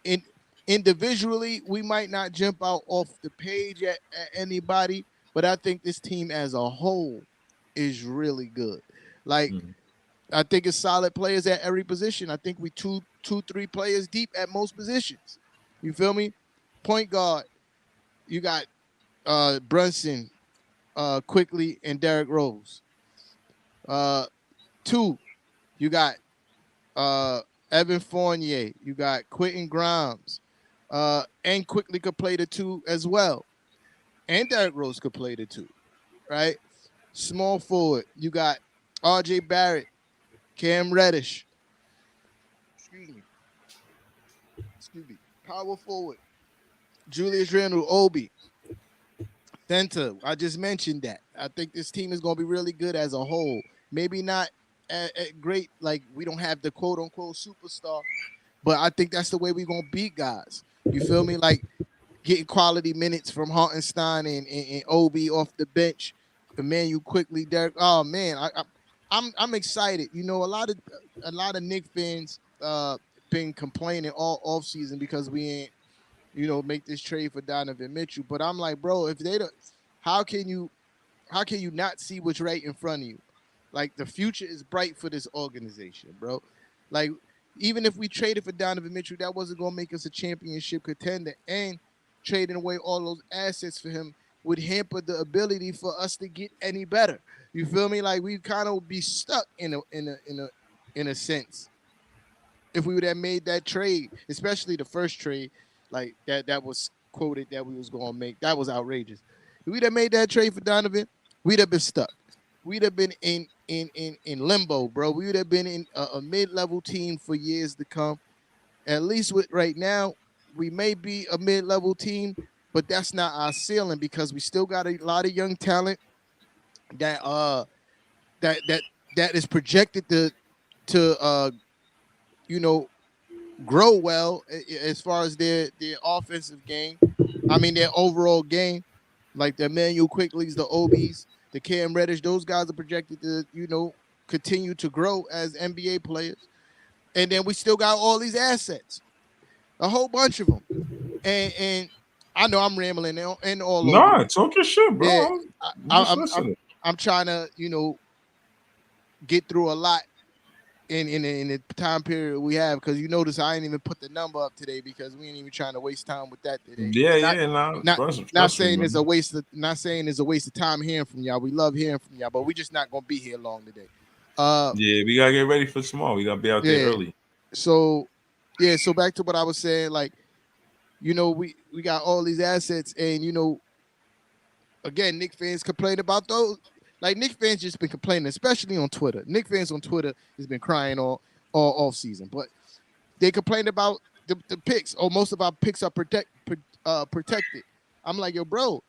And individually, we might not jump out off the page at anybody, but I think this team as a whole is really good. Like, I think it's solid players at every position. I think we 3 players deep at most positions. You feel me? Point guard, you got Brunson, Quickly, and Derrick Rose. 2, you got Evan Fournier, you got Quentin Grimes, and Quickly could play the 2 as well. And Derrick Rose could play the 2, right? Small forward, you got RJ Barrett, Cam Reddish. Excuse me. Power forward, Julius Randle, Obi. Center, I just mentioned that. I think this team is going to be really good as a whole. Maybe not great, like we don't have the quote-unquote superstar, but I think that's the way we're going to beat guys. You feel me? Like getting quality minutes from Hartenstein and Obi off the bench. Emmanuel Quickly, Derek. Oh man, I'm excited. You know, a lot of Knicks fans been complaining all off season because we ain't, you know, make this trade for Donovan Mitchell. But I'm like, bro, if they don't, how can you not see what's right in front of you? Like the future is bright for this organization, bro. Like even if we traded for Donovan Mitchell, that wasn't gonna make us a championship contender, and trading away all those assets for him would hamper the ability for us to get any better. You feel me? Like we kind of be stuck in a sense if we would have made that trade, especially the first trade, like that was quoted that we was gonna make. That was outrageous. If we'd have made that trade for Donovan, we'd have been stuck. We'd have been in limbo, bro. We would have been in a mid-level team for years to come. At least with right now, we may be a mid-level team, but that's not our ceiling because we still got a lot of young talent that is projected to you know, grow well as far as their offensive game. I mean their overall game, like the Emmanuel Quickly's, the Obies, the Cam Reddish. Those guys are projected to, you know, continue to grow as NBA players. And then we still got all these assets, a whole bunch of them. And I know I'm rambling and all over. Nah, talk your shit, bro. Yeah, I'm just listening. I'm trying to, get through a lot in the time period we have, because you notice I ain't even put the number up today because we ain't even trying to waste time with that today. Not saying it's a waste of time hearing from y'all. We love hearing from y'all, but we just not gonna be here long today. Yeah, we gotta get ready for tomorrow. We gotta be out there early. So back to what I was saying, like, we got all these assets, and again, Knicks fans complain about those. Like, Knicks fans just been complaining, especially on Twitter. Knicks fans on Twitter has been crying all off season, but they complain about the picks. Oh, most of our picks are protected. I'm like, yo, bro,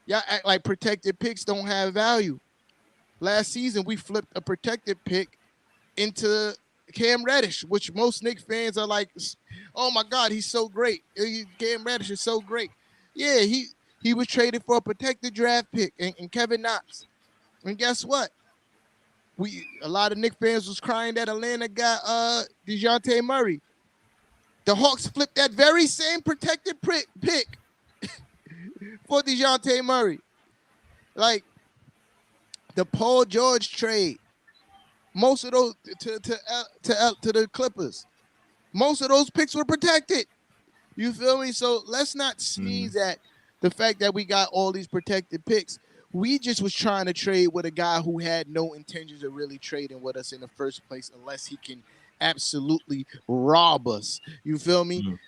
y'all act like protected picks don't have value. Last season, we flipped a protected pick into Cam Reddish, which most Knicks fans are like, oh my God, he's so great. Cam Reddish is so great. Yeah, he was traded for a protected draft pick and Kevin Knox. And guess what? A lot of Knicks fans was crying that Atlanta got DeJounte Murray. The Hawks flipped that very same protected pick for DeJounte Murray. Like, the Paul George trade, most of those to the Clippers, most of those picks were protected. You feel me? So let's not sneeze at the fact that we got all these protected picks. We just was trying to trade with a guy who had no intentions of really trading with us in the first place, unless he can absolutely rob us. You feel me?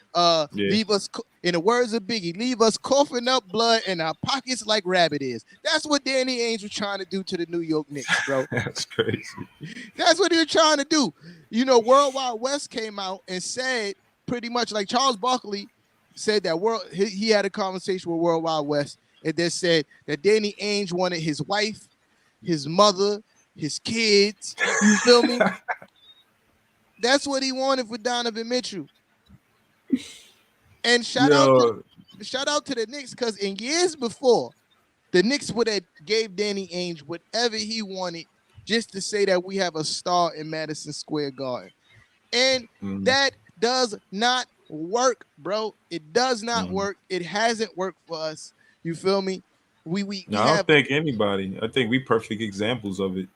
Leave us, in the words of Biggie, leave us coughing up blood in our pockets like rabbit is. That's what Danny Ainge was trying to do to the New York Knicks, bro. That's crazy. That's what he was trying to do. World Wide West came out and said, pretty much like Charles Barkley said that he had a conversation with World Wide West, and they said that Danny Ainge wanted his wife, his mother, his kids. You feel me? That's what he wanted for Donovan Mitchell. And shout out to the Knicks, because in years before, the Knicks would have gave Danny Ainge whatever he wanted just to say that we have a star in Madison Square Garden. And that does not work, bro. It does not work. It hasn't worked for us. You feel me? I don't think anybody. I think we perfect examples of it.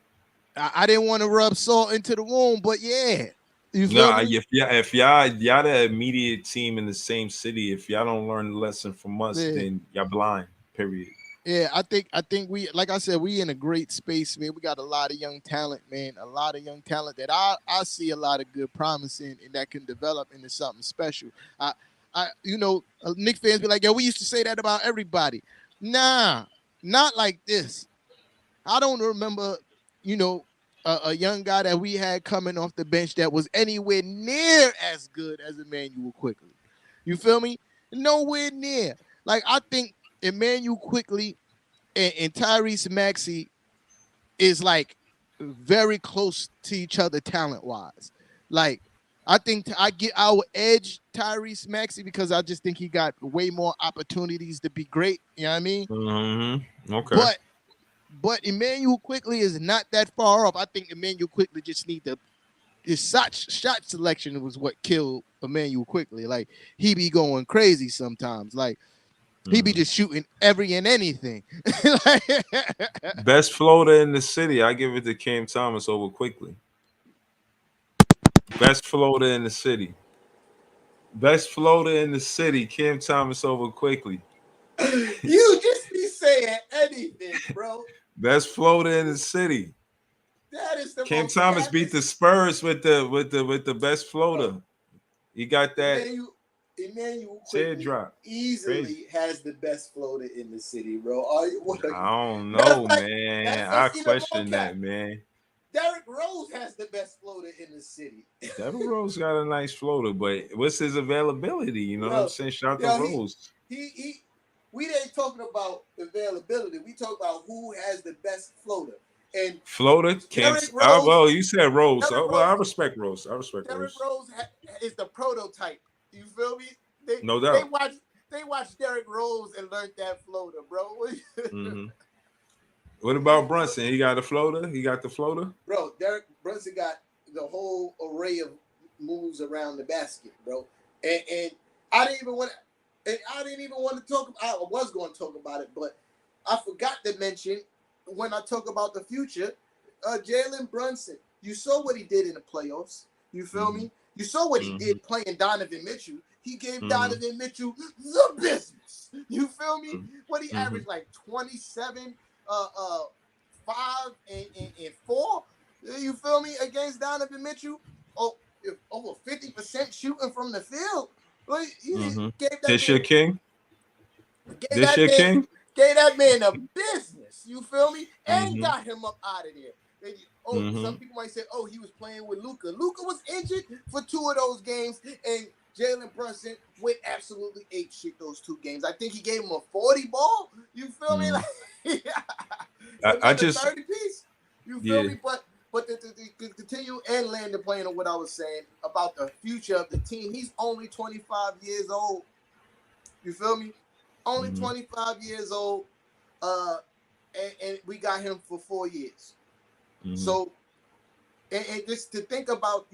I didn't want to rub salt into the wound, but yeah. You feel me? If y'all the immediate team in the same city, if y'all don't learn the lesson from us, then y'all blind. Period. Yeah, I think we, like I said, we in a great space, man. We got a lot of young talent, man. A lot of young talent that I see a lot of good promise in, and that can develop into something special. Knicks fans be like, yo, we used to say that about everybody. Nah, not like this. I don't remember, a young guy that we had coming off the bench that was anywhere near as good as Emmanuel Quickly. You feel me? Nowhere near. Like, I think Emmanuel Quickly and Tyrese Maxey is like very close to each other talent-wise. Like, I think I get our edge Tyrese Maxey because I just think he got way more opportunities to be great. You know what I mean? Mm-hmm. Okay. But Emmanuel Quickly is not that far off. I think Emmanuel Quickly just need his shot selection was what killed Emmanuel Quickly. Like, he be going crazy sometimes. Like, he be just shooting every and anything. Best floater in the city. I give it to Cam Thomas over Quickly. Best floater in the city. Best floater in the city. Cam Thomas over Quickly. You just be saying anything, bro. Best floater in the city. That is the Cam Thomas beat the Spurs with the best floater. He got that. Emmanuel Quickly easily has the best floater in the city, bro. I don't know, man. I question that, man. Derrick Rose has the best floater in the city. Derrick Rose got a nice floater, but what's his availability? You know what I'm saying? Shout out to Rose. We ain't talking about availability. We talk about who has the best floater. And floater can't. Well, you said Rose. I respect Rose. Derrick Rose is the prototype. You feel me? No doubt. They watched Derrick Rose and learned that floater, bro. Mm-hmm. What about Brunson? He got a floater. He got the floater. Bro, Brunson got the whole array of moves around the basket, bro. And I didn't even want to talk. I was going to talk about it, but I forgot to mention when I talk about the future, Jalen Brunson. You saw what he did in the playoffs. You feel me? You saw what he did playing Donovan Mitchell. He gave Donovan Mitchell the business. You feel me? What he averaged like 27, 5 and 4. You feel me? Against Donovan Mitchell. Oh, over 50% shooting from the field. Like, he gave that This man, your king? gave This that your man, king? gave that man a business. You feel me? And got him up out of there. Some people might say, oh, he was playing with Luka. Luka was injured for 2 of those games, and Jalen Brunson went absolutely ape shit those 2 games. I think he gave him a 40 ball. You feel me? Like I another just 30 piece. You feel me? But to continue and land the plane on what I was saying about the future of the team, he's only 25 years old. You feel me? Only 25 years old. And we got him for 4 years. So, and just to think about,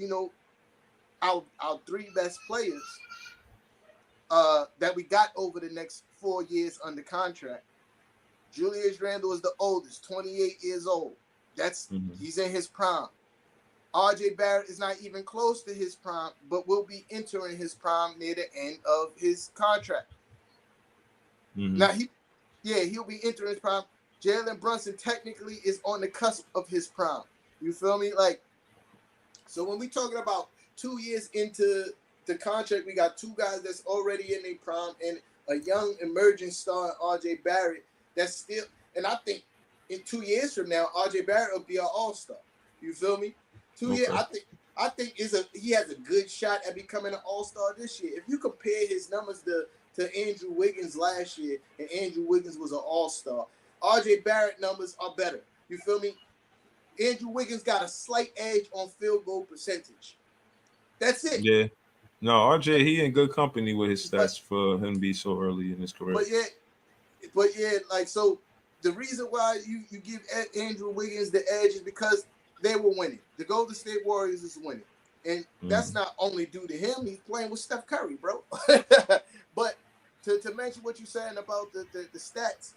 our 3 best players that we got over the next 4 years under contract. Julius Randle is the oldest, 28 years old. He's in his prime. RJ Barrett is not even close to his prime, but will be entering his prime near the end of his contract. Now he'll be entering his prime. Jalen Brunson technically is on the cusp of his prime. You feel me? Like, so when we talking about 2 years into the contract, we got 2 guys that's already in their prime and a young emerging star, RJ Barrett, that's still, and I think in 2 years from now, RJ Barrett will be an all-star. You feel me? 2 years, I think he has a good shot at becoming an all-star this year. If you compare his numbers to Andrew Wiggins last year, and Andrew Wiggins was an all-star, RJ Barrett numbers are better. You feel me? Andrew Wiggins got a slight edge on field goal percentage. That's it. Yeah. No, RJ, he in good company with his stats for him to be so early in his career. But yeah, like, so the reason why you give Andrew Wiggins the edge is because they were winning. The Golden State Warriors is winning. And that's not only due to him. He's playing with Steph Curry, bro. But to mention what you're saying about the stats,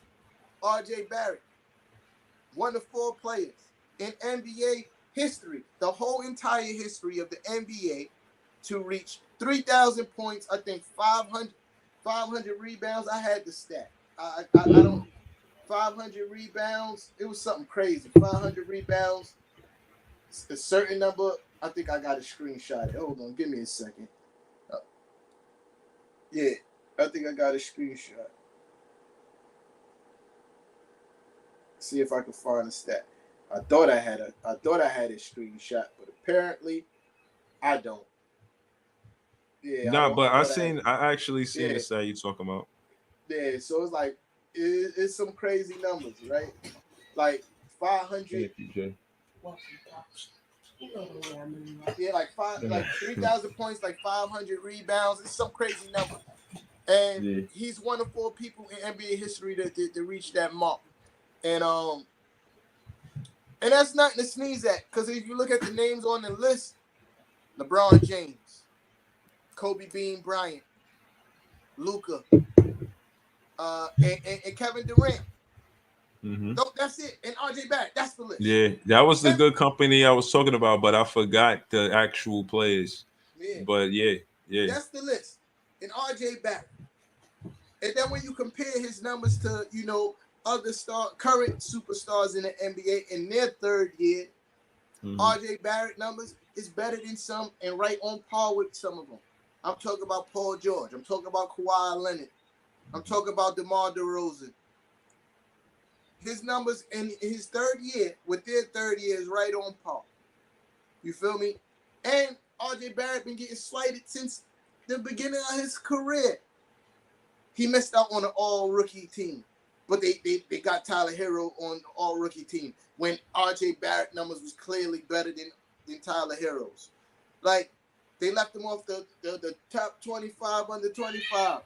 RJ Barrett, one of 4 players in NBA history, the whole entire history of the NBA, to reach 3,000 points, I think 500 rebounds. I had the stat. I don't, 500 rebounds. It was something crazy. 500 rebounds. A certain number. I think I got a screenshot. Hold on. Give me a second. Yeah. I think I got a screenshot. See if I can find a stat. I thought I had a screenshot, but apparently I don't. Yeah. I actually seen the stat you talking about. Yeah, so it's like it's some crazy numbers, right? Like 500. Yeah, like 3,000 points, like 500 rebounds. It's some crazy number, and he's one of 4 people in NBA history to reach that mark, and that's nothing to sneeze at. Because if you look at the names on the list, LeBron James, Kobe Bean Bryant, Luka, and Kevin Durant. That's it. And RJ Barrett. That's the list. Yeah, that was the good company I was talking about, but I forgot the actual players. Yeah. But yeah. That's the list. And RJ Barrett. And then when you compare his numbers to, other current superstars in the NBA in their 3rd year, RJ Barrett numbers is better than some and right on par with some of them. I'm talking about Paul George. I'm talking about Kawhi Leonard. I'm talking about DeMar DeRozan. His numbers in his 3rd year, with their 3rd year, is right on par. You feel me? And RJ Barrett been getting slighted since the beginning of his career. He missed out on an all-rookie team. But they got Tyler Hero on the all-rookie team when RJ Barrett numbers was clearly better than Tyler Hero's. Like, they left him off the top 25 under 25.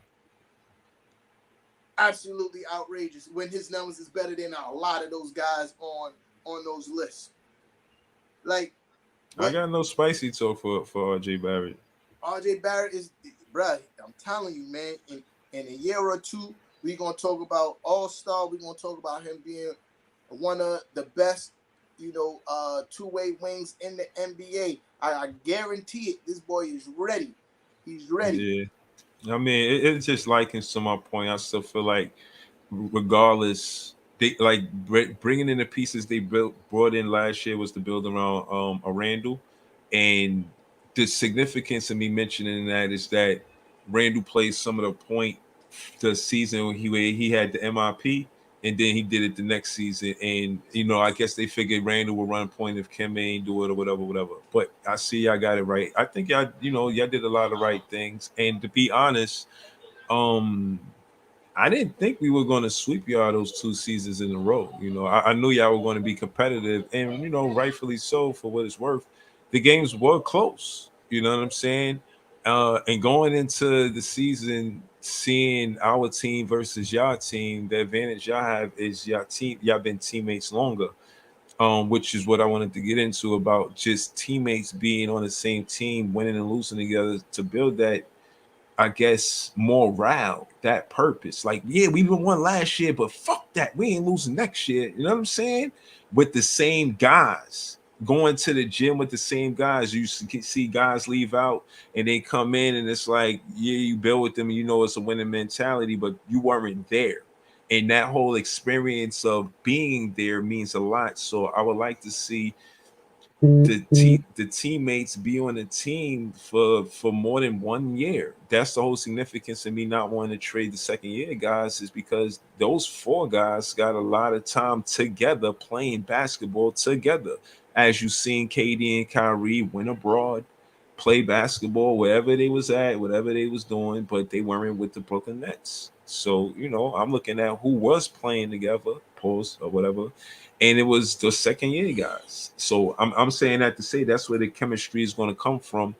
Absolutely outrageous when his numbers is better than a lot of those guys on those lists. Like, I got no spicy talk for RJ Barrett. RJ Barrett is, bruh, I'm telling you, man, in a year or two, we're going to talk about All-Star. We're going to talk about him being one of the best, two-way wings in the NBA. I guarantee it. This boy is ready. He's ready. Yeah. I mean, it's just likens to my point. I still feel like, regardless, they like bringing in the pieces they brought in last year was to build around a Randall, and the significance of me mentioning that is that Randall played some of the point the season he had the MIP, and then he did it the next season. And I guess they figured Randall would run point if Kim ain't do it or whatever. But I see y'all got it right. I think y'all did a lot of right things. And to be honest, I didn't think we were going to sweep y'all those 2 seasons in a row. I knew y'all were going to be competitive, and rightfully so for what it's worth. The games were close. You know what I'm saying? And going into the season, seeing our team versus y'all team, the advantage y'all have is y'all been teammates longer. Which is what I wanted to get into about just teammates being on the same team, winning and losing together to build that, I guess, morale, that purpose. Like, yeah, we won last year, but fuck that. We ain't losing next year. You know what I'm saying? With the same guys, going to the gym with the same guys. You see guys leave out and they come in, and it's like, yeah, you build with them, and it's a winning mentality, but you weren't there. And that whole experience of being there means a lot. So I would like to see the teammates be on the team for more than 1 year. That's the whole significance of me not wanting to trade the second year guys, is because those 4 guys got a lot of time together playing basketball together. As you've seen KD and Kyrie went abroad, play basketball wherever they was at, whatever they was doing, but they weren't with the Brooklyn Nets. So, I'm looking at who was playing together, pause or whatever, and it was the second year guys. So I'm saying that to say that's where the chemistry is going to come from,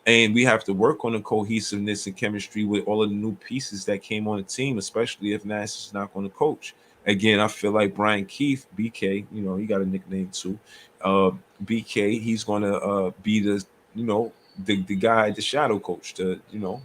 and we have to work on the cohesiveness and chemistry with all of the new pieces that came on the team, especially if Nash is not going to coach. Again, I feel like Brian Keith, BK, he got a nickname too. BK, he's going to be the guy, the shadow coach.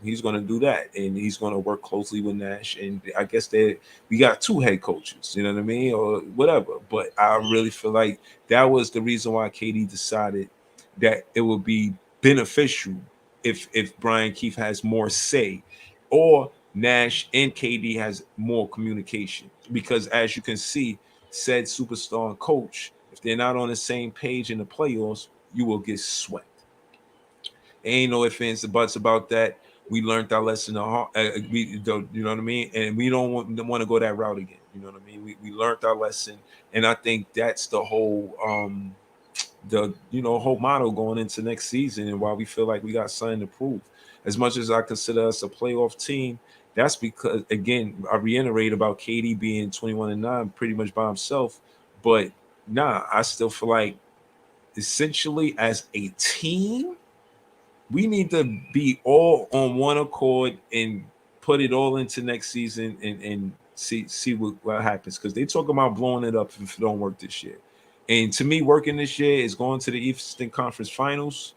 He's going to do that, and he's going to work closely with Nash. And I guess we got 2 head coaches, you know what I mean, or whatever. But I really feel like that was the reason why KD decided that it would be beneficial if Brian Keith has more say, or Nash and KD has more communication. Because as you can see, said superstar and coach, if they're not on the same page in the playoffs, you will get swept. Ain't no ifs, ands, or buts about that. We learned our lesson. You know what I mean? And we don't want to go that route again. You know what I mean? We learned our lesson, and I think that's the whole whole motto going into next season, and why we feel like we got something to prove. As much as I consider us a playoff team, that's because, again, I reiterate about KD being 21-9 pretty much by himself. But I still feel like essentially as a team, we need to be all on one accord and put it all into next season and see what happens. Because they talk about blowing it up if it don't work this year. And to me, working this year is going to the Eastern Conference Finals,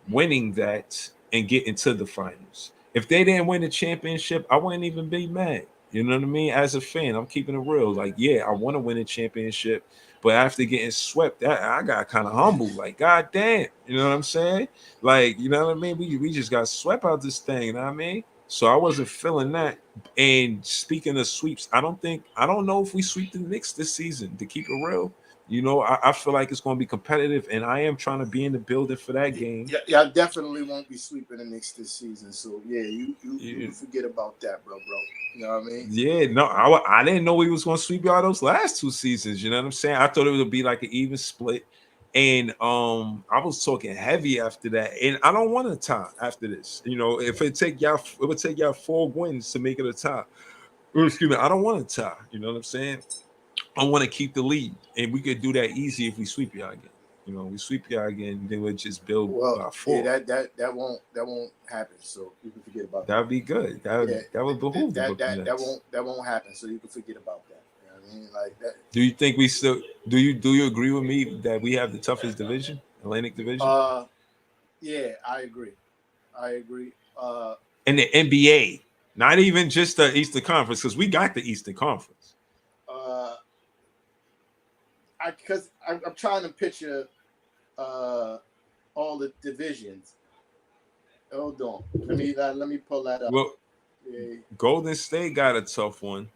winning that, and getting to the finals. If they didn't win the championship, I wouldn't even be mad. You know what I mean? As a fan, I'm keeping it real. Like, yeah, I want to win a championship, but after getting swept, I got kind of humbled. Like, God damn, you know what I'm saying? Like, you know what I mean? We just got swept out this thing. You know what I mean? So I wasn't feeling that. And speaking of sweeps, I don't know if we sweep the Knicks this season. To keep it real, I feel like it's going to be competitive, and I am trying to be in the building for that game. Yeah, I definitely won't be sweeping the Knicks this season. So yeah, you can forget about that, bro. You know what I mean? Yeah, no, I didn't know we was going to sweep y'all those last 2 seasons. You know what I'm saying? I thought it would be like an even split, and I was talking heavy after that, and I don't want a tie after this. If it would take y'all 4 wins to make it a tie. Excuse me, I don't want a tie. You know what I'm saying? I want to keep the lead, and we could do that easy if we sweep y'all again. We sweep y'all again, then we'll just build by 4. Yeah, that won't happen. So you can forget about that. That'd be good. That would behoove that won't happen. So you can forget about that. You know what I mean? Like that. Do you think we still? Do you agree with me that we have the toughest division? Atlantic Division? Yeah, I agree. In the NBA, not even just the Eastern Conference, because we got the Eastern Conference. Because I'm trying to picture all the divisions. Hold on, let me pull that up. Well, Yeah. Golden State got a tough one.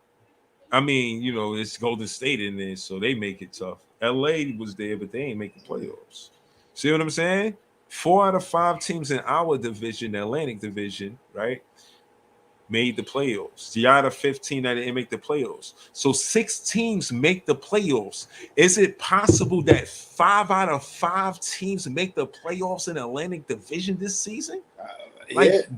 I mean, it's Golden State in there, so they make it tough. LA was there, but they ain't make the playoffs. See what I'm saying? 4 out of 5 teams in our division, the Atlantic Division, right, made the playoffs. The out of 15 that didn't make the playoffs. So 6 teams make the playoffs. Is it possible that 5 out of 5 teams make the playoffs in the Atlantic Division this season?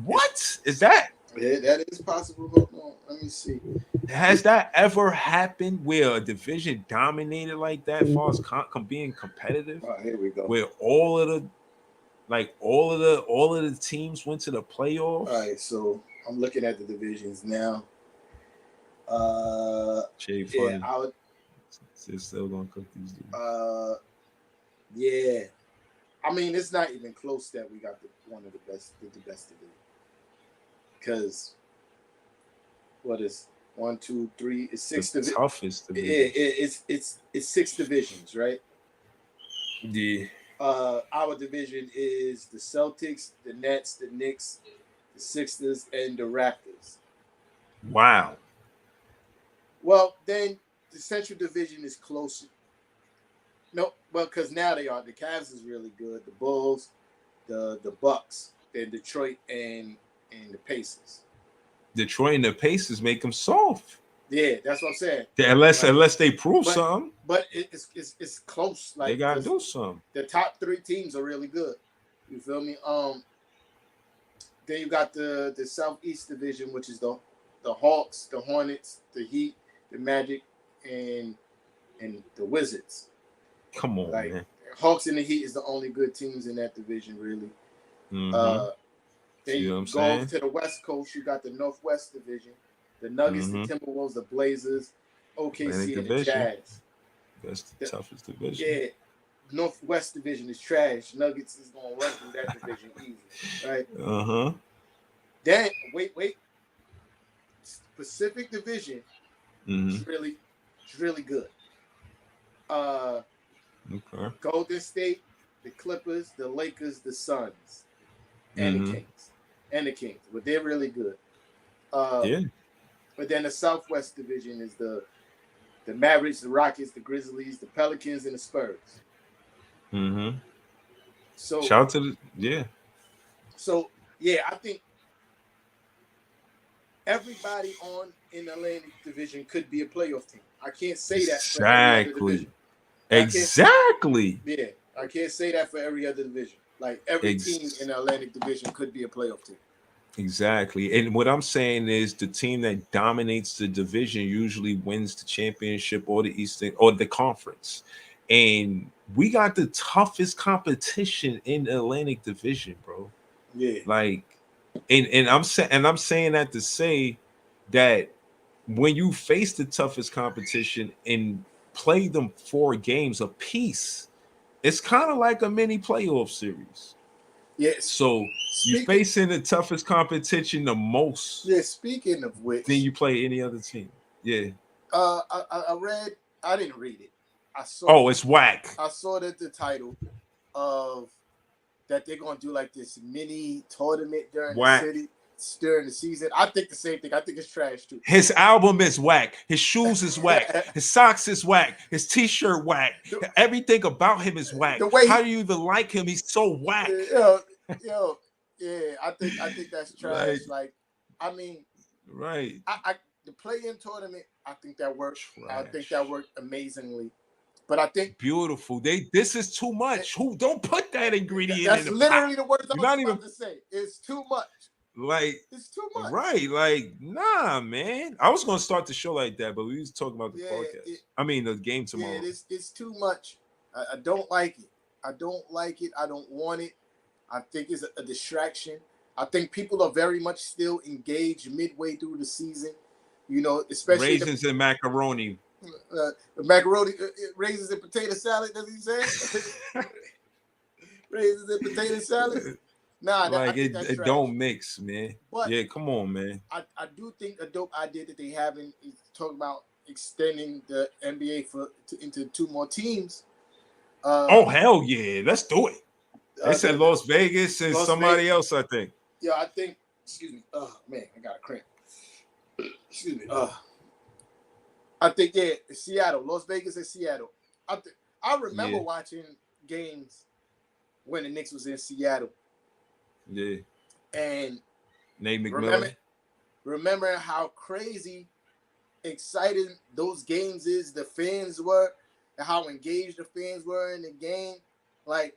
What is that? Yeah, that is possible. Hold on, let me see. Has that ever happened where a division dominated like that, as far as being competitive? Here we go. Where all of the teams went to the playoffs. All right, so I'm looking at the divisions now. Yeah, still gonna cook these dudes. Yeah. I mean, it's not even close that we got one of the best division. Because what is 1, 2, 3? It's 6 divisions. Toughest division. It's 6 divisions, right? Yeah. Our division is the Celtics, the Nets, the Knicks, the Sixers, and the Raptors. Wow. Well, then the Central Division is closer. No, well, because now they are. The Cavs is really good. The Bulls, the Bucks, then Detroit and the Pacers. Detroit and the Pacers make them soft. Yeah, that's what I'm saying. Unless they prove something. But it's close. Like they gotta do something. The top 3 teams are really good. You feel me? Then you got the Southeast Division, which is the Hawks, the Hornets, the Heat, the Magic, and the Wizards. Come on, man. Hawks and the Heat is the only good teams in that division, really. Mm-hmm. Then you go to the West Coast, you got the Northwest Division, the Nuggets, the Timberwolves, the Blazers, OKC, and the Jazz. That's the toughest division. Yeah, Northwest Division is trash. Nuggets is gonna run through that division easy, right? Then wait. Pacific Division is really good. Okay. Golden State, the Clippers, the Lakers, the Suns, and the Kings. But they're really good. But then the Southwest Division is the Mavericks, the Rockets, the Grizzlies, the Pelicans, and the Spurs. So shout out to So I think everybody in the Atlantic Division could be a playoff team. I can't say that for every other division. Exactly. I can't say that for every other division. Like every team in the Atlantic Division could be a playoff team. Exactly. And what I'm saying is the team that dominates the division usually wins the championship or the Eastern or the conference. And we got the toughest competition in the Atlantic Division, bro. Yeah. Like, and I'm saying that to say that when you face the toughest competition and play them 4 games apiece, it's kind of like a mini playoff series. Yes. So you're facing the toughest competition the most. Yeah. Speaking of which, then you play any other team. Yeah. I didn't read it. I saw. It's whack. I saw that the title of that they're gonna do like this mini tournament during the season. I think the same thing. I think it's trash too. His album is whack. His shoes is whack. His socks is whack. His t-shirt whack. Everything about him is whack. How do you even like him? He's so whack. Yo, I think that's trash. I mean, right. The play-in tournament, I think that worked. I think that worked amazingly. But I think beautiful. This is too much. Who don't put that ingredient in? That's literally the words I was about to say. It's too much. It's too much. Right. Nah, man. I was gonna start the show like that, but we was talking about the podcast. The game tomorrow. Yeah, it's too much. I don't like it. I don't want it. I think it's a distraction. I think people are very much still engaged midway through the season. Especially raisins and macaroni. Macaroni, raisins and potato salad. Does he say? Raisins and potato salad. Nah, I think that's it trash. don't mix, man. But yeah, come on, man. I do think a dope idea that they having is talking about extending the NBA into 2 more teams. Oh hell yeah, let's do it. They said Las Vegas and somebody else, I think. Yeah, I think. Excuse me. Oh man, I got a cramp. Excuse me. I think Seattle, Las Vegas, and Seattle. I remember watching games when the Knicks was in Seattle. Yeah. And Nate McMillan. Remember how crazy exciting those games is. The fans were, and how engaged the fans were in the game. Like,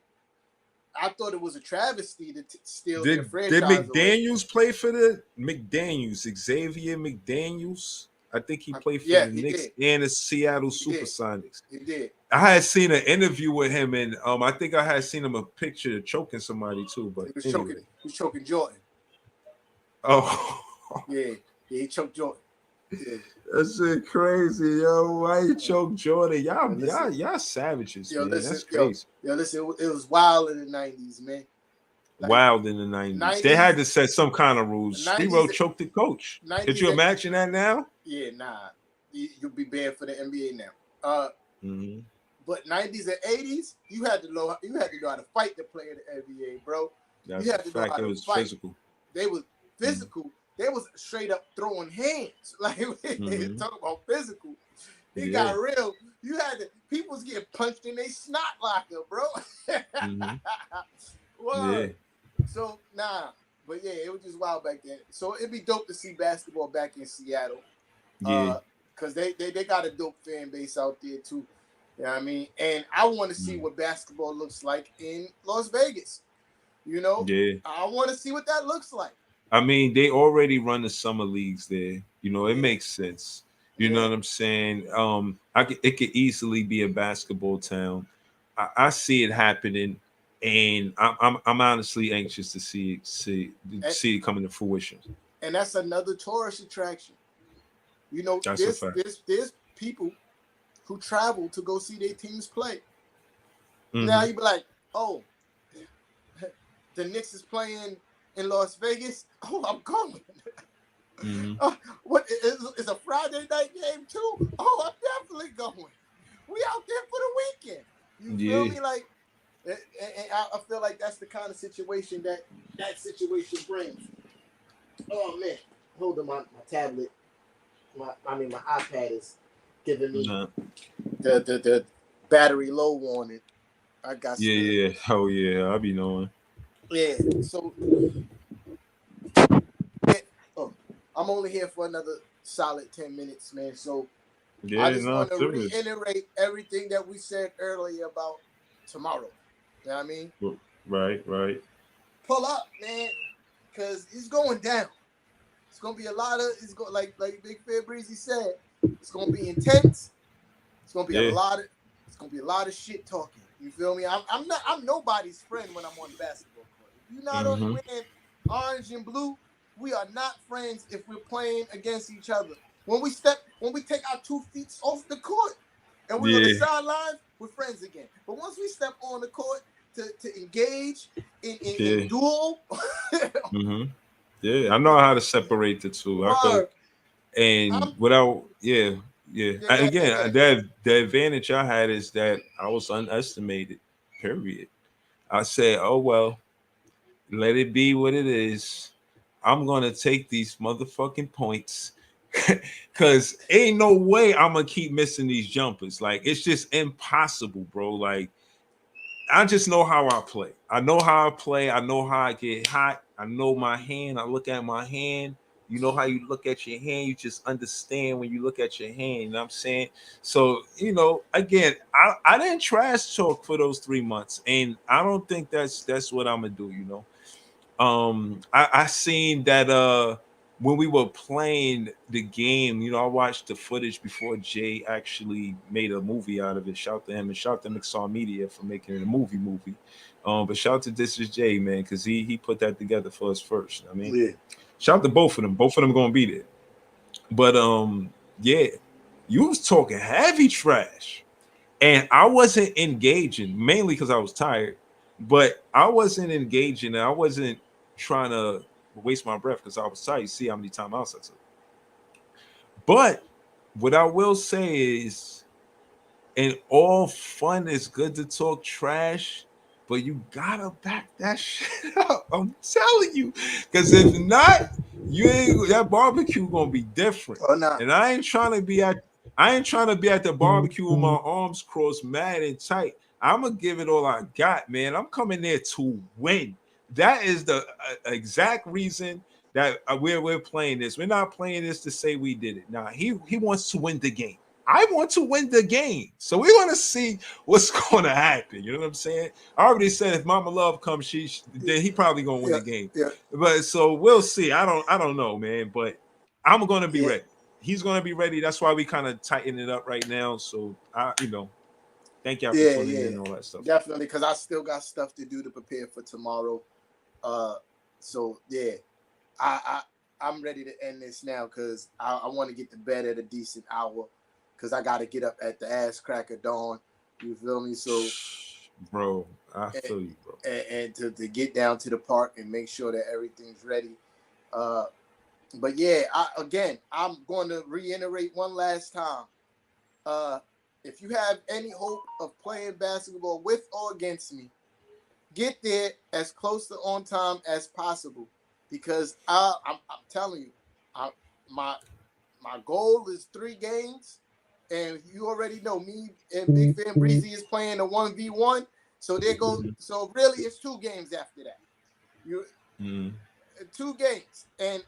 I thought it was a travesty to steal their franchise. Did McDaniels play for the Xavier McDaniels? I think he played for the Knicks and the Seattle Supersonics. He did. I had seen an interview with him, and I think I had seen him a picture choking somebody too. But he was choking Jordan. Oh, yeah, he choked Jordan. Yeah. That's shit crazy, yo. Why you choke Jordan? Y'all savages, man. That's crazy. Yo, listen, it was wild in the 90s, man. Like, wild in the 90s. They had to set some kind of rules. Steve-O choked the coach. Could you imagine that now? Yeah, nah. You'll be banned for the NBA now. But 90s and 80s, you had to know how to fight to play in the NBA, bro. That's you had the to know fact. how It to was fight. physical. They was physical. They was straight up throwing hands. Like, talk about physical. It got real. You had to, people was getting punched in their snot locker, bro. Word. So, but yeah, it was just wild back then. So it'd be dope to see basketball back in Seattle. Because they got a dope fan base out there too. You know what I mean? And I want to see what basketball looks like in Las Vegas. You know? Yeah. I want to see what that looks like. I mean, they already run the summer leagues there. You know, it makes sense. You know what I'm saying? It could easily be a basketball town. I see it happening, and I'm honestly anxious to see it coming to fruition. And that's another tourist attraction. You know, there's people who travel to go see their teams play. Now you be like, oh, the Knicks is playing in Las Vegas. Oh, I'm going. What is a Friday night game too? Oh, I'm definitely going. We out there for the weekend. You feel me? Like, and I feel like that's the kind of situation that situation brings. Oh man, hold on, my tablet. My iPad is giving me the battery low on it. I got Oh yeah, I'll be knowing. Yeah, so I'm only here for another solid 10 minutes, man. So I just want to reiterate everything that we said earlier about tomorrow. You know what I mean? Right. Pull up, man, because it's going down. It's gonna be a lot of. It's going like Big Fair Breezy said. It's gonna be intense. It's gonna be a lot of. It's gonna be a lot of shit talking. You feel me? I'm nobody's friend when I'm on the basketball court. If you're not only wearing orange and blue, we are not friends if we're playing against each other. When we take our 2 feet off the court and we're on the sidelines, we're friends again. But once we step on the court to engage in duel, I know how to separate the two. The advantage I had is that I was underestimated. Period. I said, oh well, let it be what it is. I'm gonna take these motherfucking points because ain't no way I'm gonna keep missing these jumpers. Like, it's just impossible, bro. Like, I just know how I play. I know how I play. I know how I get hot. I know my hand. I look at my hand. You know how you look at your hand. You just understand when you look at your hand. You know what I'm saying? So, you know, again, I didn't trash talk for those 3 months, and I don't think that's what I'm gonna do. You know. I seen that when we were playing the game, you know, I watched the footage before Jay actually made a movie out of it. Shout to him and shout to Mixar Media for making it a movie. But shout to This Is Jay, man, because he put that together for us first. I mean, shout to both of them. Both of them gonna be there. But you was talking heavy trash, and I wasn't engaging mainly because I was tired. but I wasn't engaging. I wasn't trying to waste my breath because I was tired. You see how many timeouts I took. But what I will say is, in all fun, it's good to talk trash, but you gotta back that shit up. I'm telling you, because if not, you ain't that barbecue gonna be different. Or not. And I ain't trying to be at the barbecue with my arms crossed, mad and tight. I'm gonna give it all I got, man. I'm coming there to win. That is the exact reason that we're playing this. We're not playing this to say we did it. Nah, he wants to win the game. I want to win the game. So we want to see what's going to happen. You know what I'm saying? I already said if Mama Love comes, then he probably going to win the game. Yeah. But so we'll see. I don't know, man. But I'm going to be ready. He's going to be ready. That's why we kind of tighten it up right now. So thank y'all for tuning in and all that stuff. Definitely, because I still got stuff to do to prepare for tomorrow. So yeah, I'm ready to end this now because I want to get to bed at a decent hour because I got to get up at the ass crack of dawn. You feel me? So, bro, I feel you, bro. And to get down to the park and make sure that everything's ready. But yeah, I'm going to reiterate one last time. If you have any hope of playing basketball with or against me, get there as close to on time as possible, because I'm telling you, my goal is 3 games, and you already know me and Big Fan Breezy is playing a 1v1, so they go. So really, it's 2 games after that. 2 games, and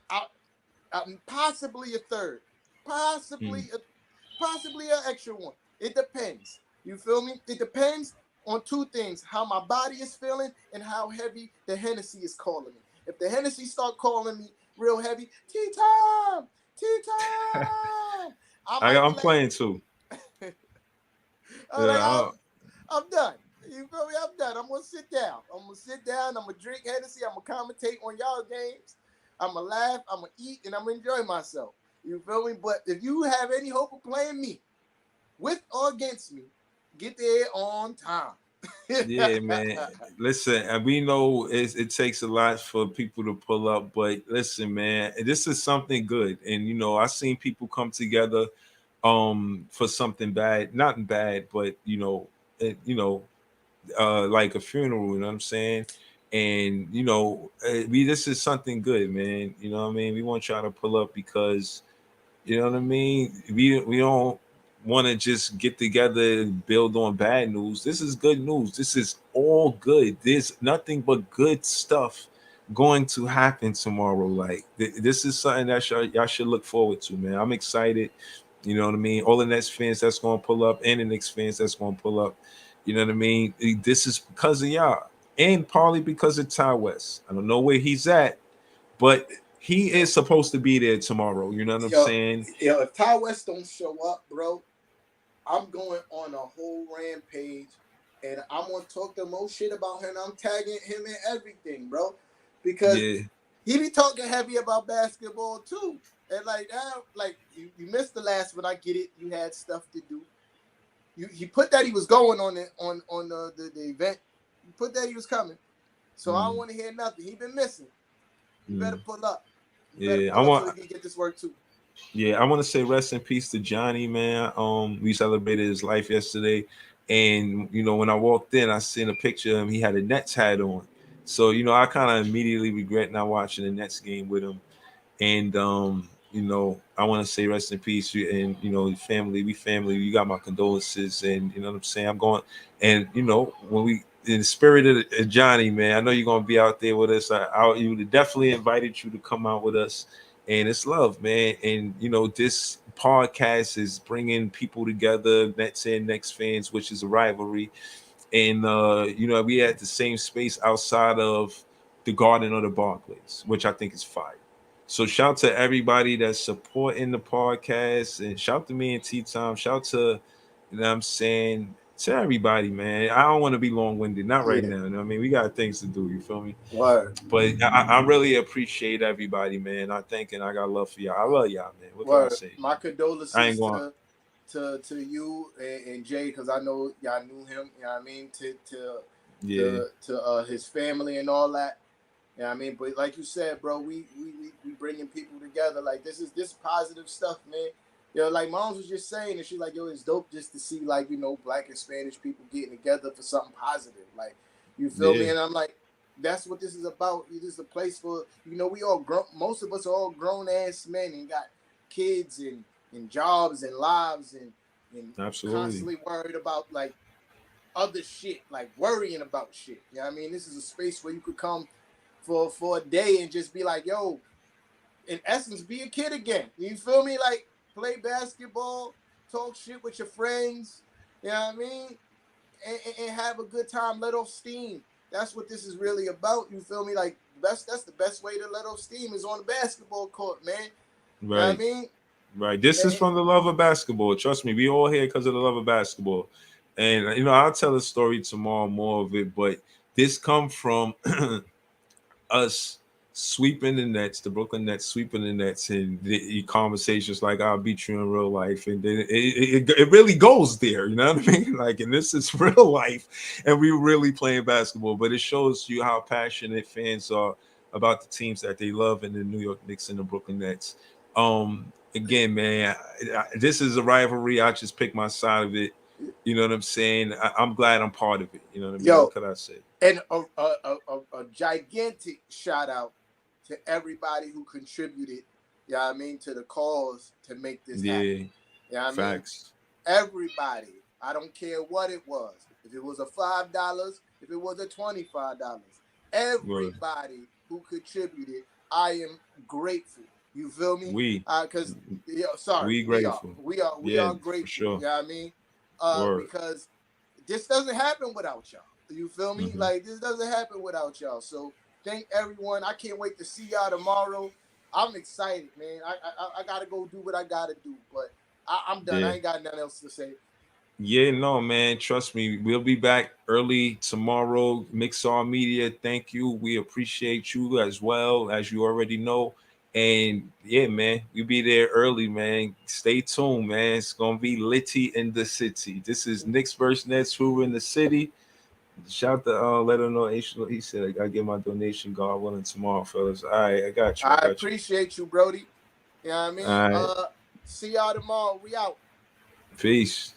possibly a third, possibly an extra one. It depends. You feel me? It depends on 2 things: how my body is feeling and how heavy the Hennessy is calling me. If the Hennessy start calling me real heavy, tea time, I'm playing too. I'm done. You feel me? I'm done. I'm gonna sit down. I'm gonna drink Hennessy. I'm gonna commentate on y'all games. I'm gonna laugh. I'm gonna eat, and I'm gonna enjoy myself. You feel me? But if you have any hope of playing me, with or against me, get there on time. Yeah, man. Listen, and we know it takes a lot for people to pull up, but listen, man, this is something good. And I seen people come together for something bad, not bad, but like a funeral, you know what I'm saying? And this is something good, man. You know what I mean? We want y'all to pull up because you know what I mean? We don't want to just get together and build on bad news. This is good news. This is all good. There's nothing but good stuff going to happen tomorrow. Like this is something that y'all should look forward to, man. I'm excited. You know what I mean? All the Nets fans that's going to pull up and the Knicks fans that's going to pull up. You know what I mean? This is because of y'all and partly because of Ty West. I don't know where he's at, but he is supposed to be there tomorrow. You know what I'm saying? If Ty West don't show up, bro, I'm going on a whole rampage, and I'm gonna talk the most shit about him. I'm tagging him in everything, bro, because he be talking heavy about basketball too. And you missed the last one. I get it. You had stuff to do. He put that he was going on the event. He put that he was coming. So I don't want to hear nothing. He been missing. You better pull up. I want so we can get this work too. Yeah, I want to say rest in peace to Johnny, man. We celebrated his life yesterday, and when I walked in, I seen a picture of him. He had a Nets hat on, so I kind of immediately regret not watching the Nets game with him. And I want to say rest in peace, and family. We family. You got my condolences, and you know what I'm saying. I'm going, and when we in the spirit of Johnny, man, I know you're gonna be out there with us. You definitely invited you to come out with us. And it's love, man. And this podcast is bringing people together, Nets and Knicks fans, which is a rivalry. And we at the same space outside of the Garden of the Barclays, which I think is fire. So shout to everybody that's supporting the podcast, and shout to me and Tea Time. Shout to, what I'm saying, to everybody, man. I don't want to be long-winded, not right now. You know what I mean? We got things to do, you feel me? Word. But I really appreciate everybody, man. I think and I got love for y'all. I love y'all, man. What can I say? My condolences to you and Jay, because I know y'all knew him. You know what I mean? To to his family and all that. Yeah, I mean, but like you said, bro, we bringing people together. Like this positive stuff, man. Yo, like Moms was just saying, and she's like, yo, it's dope just to see like Black and Spanish people getting together for something positive. Like, you feel me? And I'm like, that's what this is about. This is a place for we all grown. Most of us are all grown ass men and got kids and jobs and lives and absolutely constantly worried about like other shit, like worrying about shit. You know what I mean? This is a space where you could come for a day and just be like, yo, in essence, be a kid again. You feel me? Like play basketball, talk shit with your friends. You know what I mean? And have a good time. Let off steam. That's what this is really about. You feel me? Like that's the best way to let off steam is on the basketball court, man. right. You know what I mean? Right. This is from the love of basketball. Trust me, we all here because of the love of basketball. And I'll tell a story tomorrow, more of it, but this come from us sweeping the Nets, the Brooklyn Nets sweeping the Nets, and the conversations like I'll beat you in real life, and then it really goes there. You know what I mean? Like, and this is real life, and we really playing basketball. But it shows you how passionate fans are about the teams that they love, in the New York Knicks and the Brooklyn Nets. Again, man, this is a rivalry. I just pick my side of it. You know what I'm saying? I'm glad I'm part of it. You know what I mean? Yo, what could I say? And a gigantic shout out to everybody who contributed, you know what I mean, to the cause to make this happen. You know what Facts. I mean? Everybody. I don't care what it was. If it was a $5, if it was a $25, everybody who contributed, I am grateful. You feel me? Because we grateful. We are grateful. Sure. You know what I mean? Because this doesn't happen without y'all. You feel me? Like this doesn't happen without y'all. So thank everyone. I can't wait to see y'all tomorrow. I'm excited, man. I gotta go do what I gotta do, but I'm done. I ain't got nothing else to say. Yeah, no, man. Trust me. We'll be back early tomorrow. Mixar Media, thank you. We appreciate you as well, as you already know. And yeah, man, we'll be there early, man. Stay tuned, man. It's gonna be litty in the city. This is Knicks versus Nets. Who in the city? Shout to let her know. He said I gotta get my donation, God willing, tomorrow, fellas. All right, I got you. I appreciate you, Brody. You know what I mean? All right. See y'all tomorrow. We out. Peace.